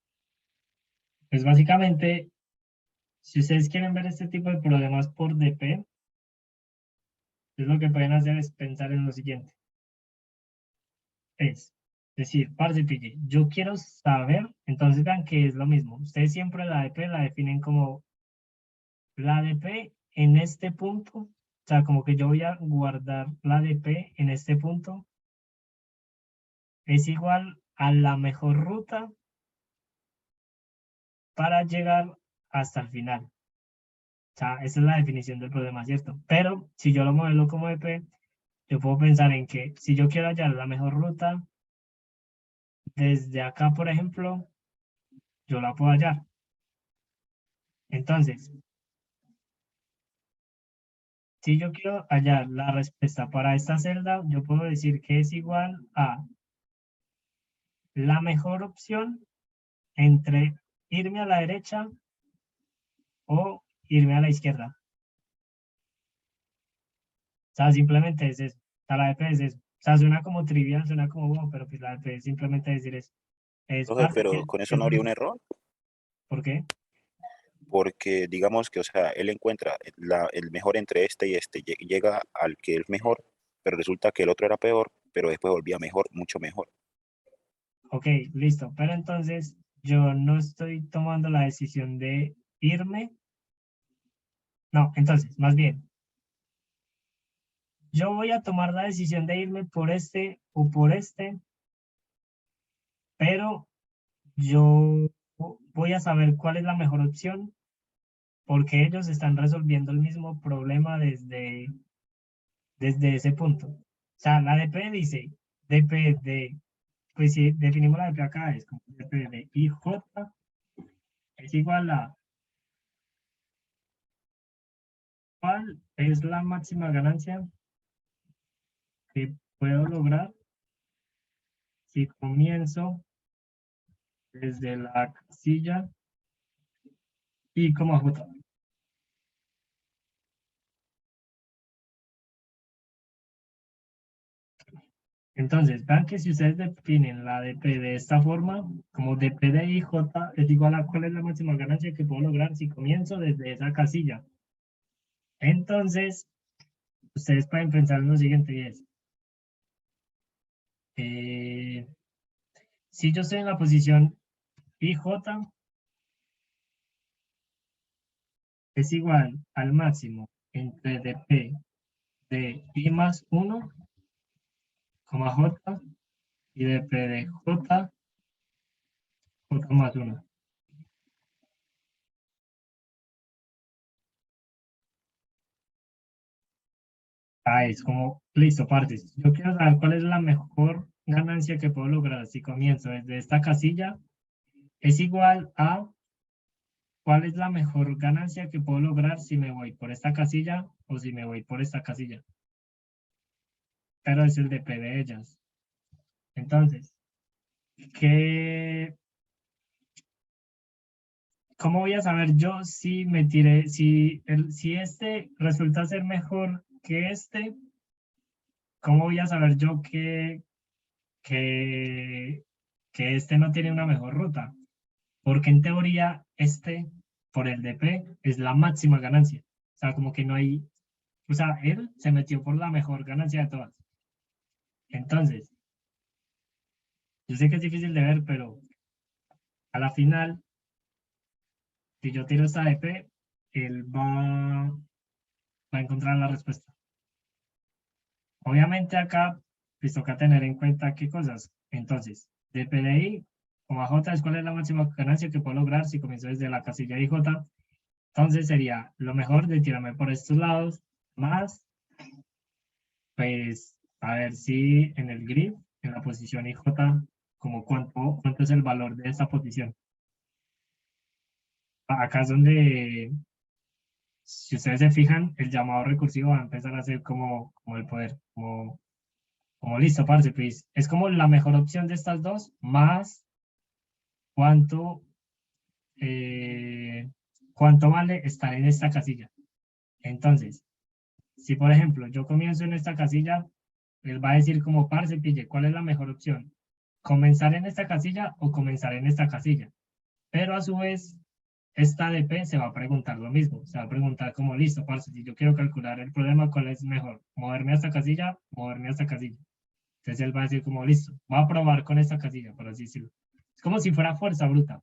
Pues básicamente, si ustedes quieren ver este tipo de problemas por DP, es lo que pueden hacer es pensar en lo siguiente. Es decir, parce, pille, yo quiero saber, entonces vean que es lo mismo. Ustedes siempre la ADP la definen como la ADP en este punto, o sea, como que yo voy a guardar la ADP en este punto es igual a la mejor ruta para llegar hasta el final. O sea, esa es la definición del problema, ¿cierto? Pero si yo lo modelo como EP, yo puedo pensar en que si yo quiero hallar la mejor ruta, desde acá, por ejemplo, yo la puedo hallar. Entonces, si yo quiero hallar la respuesta para esta celda, yo puedo decir que es igual a la mejor opción entre irme a la derecha o irme a la izquierda. O sea, simplemente es eso. O sea, la EP es eso. O sea, suena como trivial, suena como wow, pero pues la EP es simplemente decir eso. Es Profe, parte pero con eso no habría un error, ¿Por qué? porque digamos que, o sea, él encuentra el mejor entre este y este, llega al que es mejor, pero resulta que el otro era peor, pero después volvía mejor, mucho mejor. Ok, listo. Pero entonces yo no estoy tomando la decisión de irme. No, entonces, más bien, yo voy a tomar la decisión de irme por este o por este, pero yo voy a saber cuál es la mejor opción porque ellos están resolviendo el mismo problema desde ese punto. O sea, la DP dice, DP de, pues si definimos la DP acá, es como DP de IJ es igual a ¿cuál es la máxima ganancia que puedo lograr si comienzo desde la casilla y como J? Entonces, vean que si ustedes definen la DP de esta forma, como DP de IJ es igual a cuál es la máxima ganancia que puedo lograr si comienzo desde esa casilla. Entonces, ustedes pueden pensar en lo siguiente y es, si yo estoy en la posición IJ, es igual al máximo entre DP de I más 1, J y DP de J, J más 1. Ah, es como, listo, partes. Yo quiero saber cuál es la mejor ganancia que puedo lograr si comienzo desde esta casilla. Es igual a cuál es la mejor ganancia que puedo lograr si me voy por esta casilla o si me voy por esta casilla. Pero es el DP de ellas. Entonces, ¿cómo voy a saber yo si me tiré, si este resulta ser mejor que este? ¿Cómo voy a saber yo que este no tiene una mejor ruta? Porque en teoría este, por el DP, es la máxima ganancia. O sea, como que no hay, o sea, él se metió por la mejor ganancia de todas. Entonces, yo sé que es difícil de ver, pero a la final, si yo tiro esta DP, él va a encontrar la respuesta. Obviamente acá, pues toca tener en cuenta qué cosas. Entonces, DP de I, J es cuál es la máxima ganancia que puedo lograr si comienzo desde la casilla IJ. Entonces sería lo mejor de tirarme por estos lados, más, pues, a ver si en el grid, en la posición IJ, como cuánto es el valor de esta posición. Acá es donde, si ustedes se fijan, el llamado recursivo va a empezar a ser como el poder, como listo, parce, pues, es como la mejor opción de estas dos, más cuánto vale estar en esta casilla. Entonces, si por ejemplo yo comienzo en esta casilla, él va a decir como parce, pille, ¿cuál es la mejor opción? ¿Comenzar en esta casilla o comenzar en esta casilla? Pero a su vez, esta DP se va a preguntar lo mismo. Se va a preguntar como, listo, parce, si yo quiero calcular el problema, ¿cuál es mejor? ¿Moverme a esta casilla? ¿Moverme a esta casilla? Entonces él va a decir como, listo, va a probar con esta casilla, por así decirlo. Es como si fuera fuerza bruta.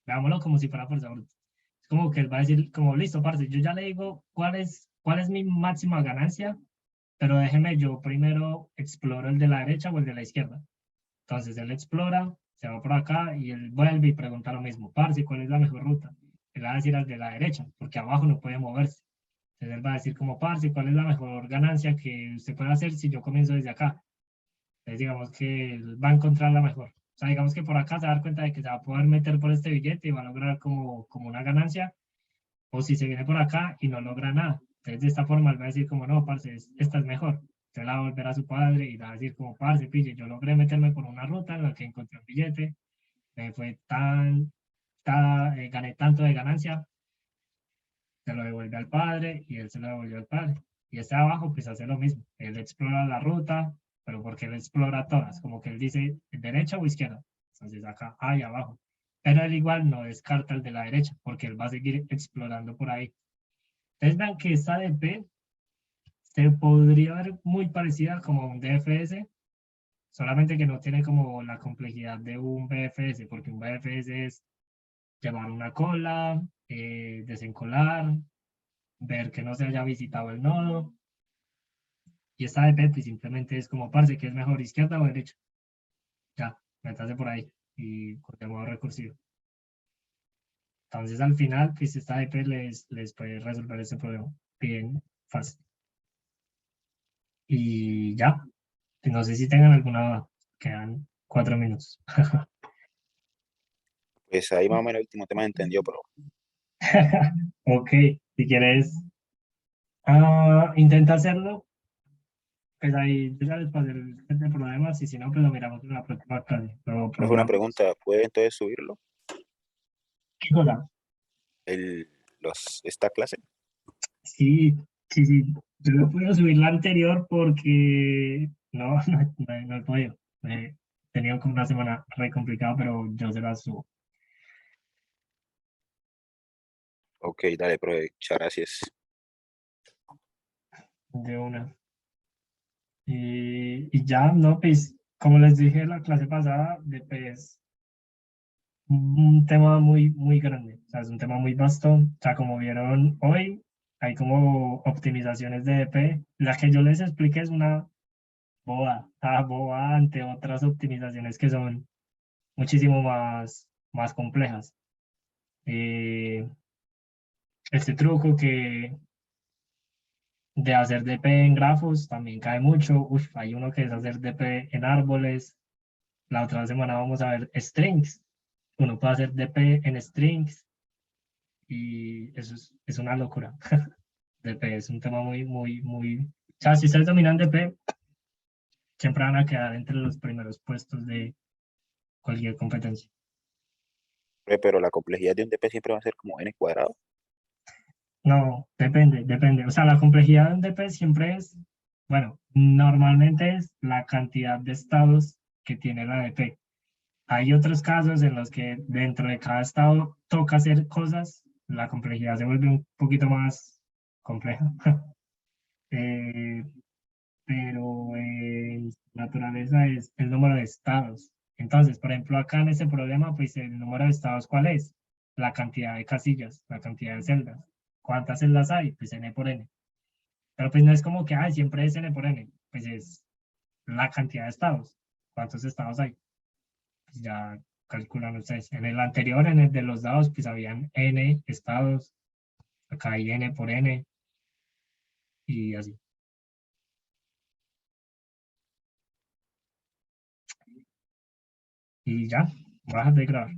Veámoslo como si fuera fuerza bruta. Es como que él va a decir como, listo, parce, yo ya le digo cuál es mi máxima ganancia, pero déjeme yo primero exploro el de la derecha o el de la izquierda. Entonces él explora, se va por acá y él vuelve y pregunta lo mismo, parce, ¿cuál es la mejor ruta? Él va a decir al de la derecha, porque abajo no puede moverse. Entonces él va a decir como, parce, ¿cuál es la mejor ganancia que usted puede hacer si yo comienzo desde acá? Entonces digamos que él va a encontrar la mejor. O sea, digamos que por acá se va a dar cuenta de que se va a poder meter por este billete y va a lograr como una ganancia, o si se viene por acá y no logra nada. Entonces de esta forma él va a decir como, no, parce, esta es mejor. Entonces la va a volver a su padre y le va a decir como, parce, pille, yo logré meterme por una ruta en la que encontré un billete, me fue gané tanto de ganancia, se lo devuelve al padre y él se lo devolvió al padre. Y este de abajo pues hace lo mismo. Él explora la ruta, pero porque él explora todas, como que él dice derecha o izquierda. Entonces acá, ahí abajo. Pero él igual no descarta el de la derecha, porque él va a seguir explorando por ahí. Entonces vean que esta DP se podría ver muy parecida como a un DFS, solamente que no tiene como la complejidad de un BFS, porque un BFS es llevar una cola, desencolar, ver que no se haya visitado el nodo. Y esta de Petri simplemente es como, parce, que es mejor, izquierda o derecha. Ya, métase por ahí y con el modo recursivo. Entonces al final, pues esta EP les puede resolver este problema bien fácil. Y ya, no sé si tengan alguna duda. Quedan 4 minutos. Pues ahí más o menos el último tema entendió, pero Ok, si quieres, intenta hacerlo. Pues ahí yo ya les pasé el problema, y si no, pues lo miramos en la próxima clase. Lo no fue una probamos. pregunta, ¿puede entonces subirlo? ¿Qué cosa? Esta clase. Sí, sí, sí. Yo no puedo subir la anterior porque no, no he podido. He tenido como una semana re complicada, pero yo se la subo Ok, dale, profe, muchas gracias. de una. Y ya, no, pues, como les dije la clase pasada, de pues, un tema muy, muy grande. O sea, es un tema muy vasto. O sea, como vieron hoy, hay como optimizaciones de EP. La que yo les expliqué es una boba ante otras optimizaciones que son muchísimo más complejas. Este truco de hacer DP en grafos también cae mucho. Uf, hay uno que es hacer DP en árboles. La otra semana vamos a ver strings. Uno puede hacer DP en strings y eso es una locura. DP es un tema muy, muy, muy... O sea, si ustedes dominan DP, siempre van a quedar entre los primeros puestos de cualquier competencia. Profe, pero la complejidad de un DP siempre va a ser como n cuadrado. No, depende. O sea, la complejidad de un DP siempre es, bueno, normalmente es la cantidad de estados que tiene la DP. Hay otros casos en los que dentro de cada estado toca hacer cosas, la complejidad se vuelve un poquito más compleja. Eh, pero naturaleza es el número de estados. Entonces, por ejemplo, acá en este problema, pues el número de estados, ¿cuál es? La cantidad de casillas, la cantidad de celdas. ¿Cuántas celdas hay? Pues n por n. Pero pues no es como que, siempre es n por n. Pues es la cantidad de estados. ¿Cuántos estados hay? Pues ya calculan ustedes. En el anterior, en el de los dados, pues habían n estados. Acá hay n por n. Y así. Y ya, bajas de grabar.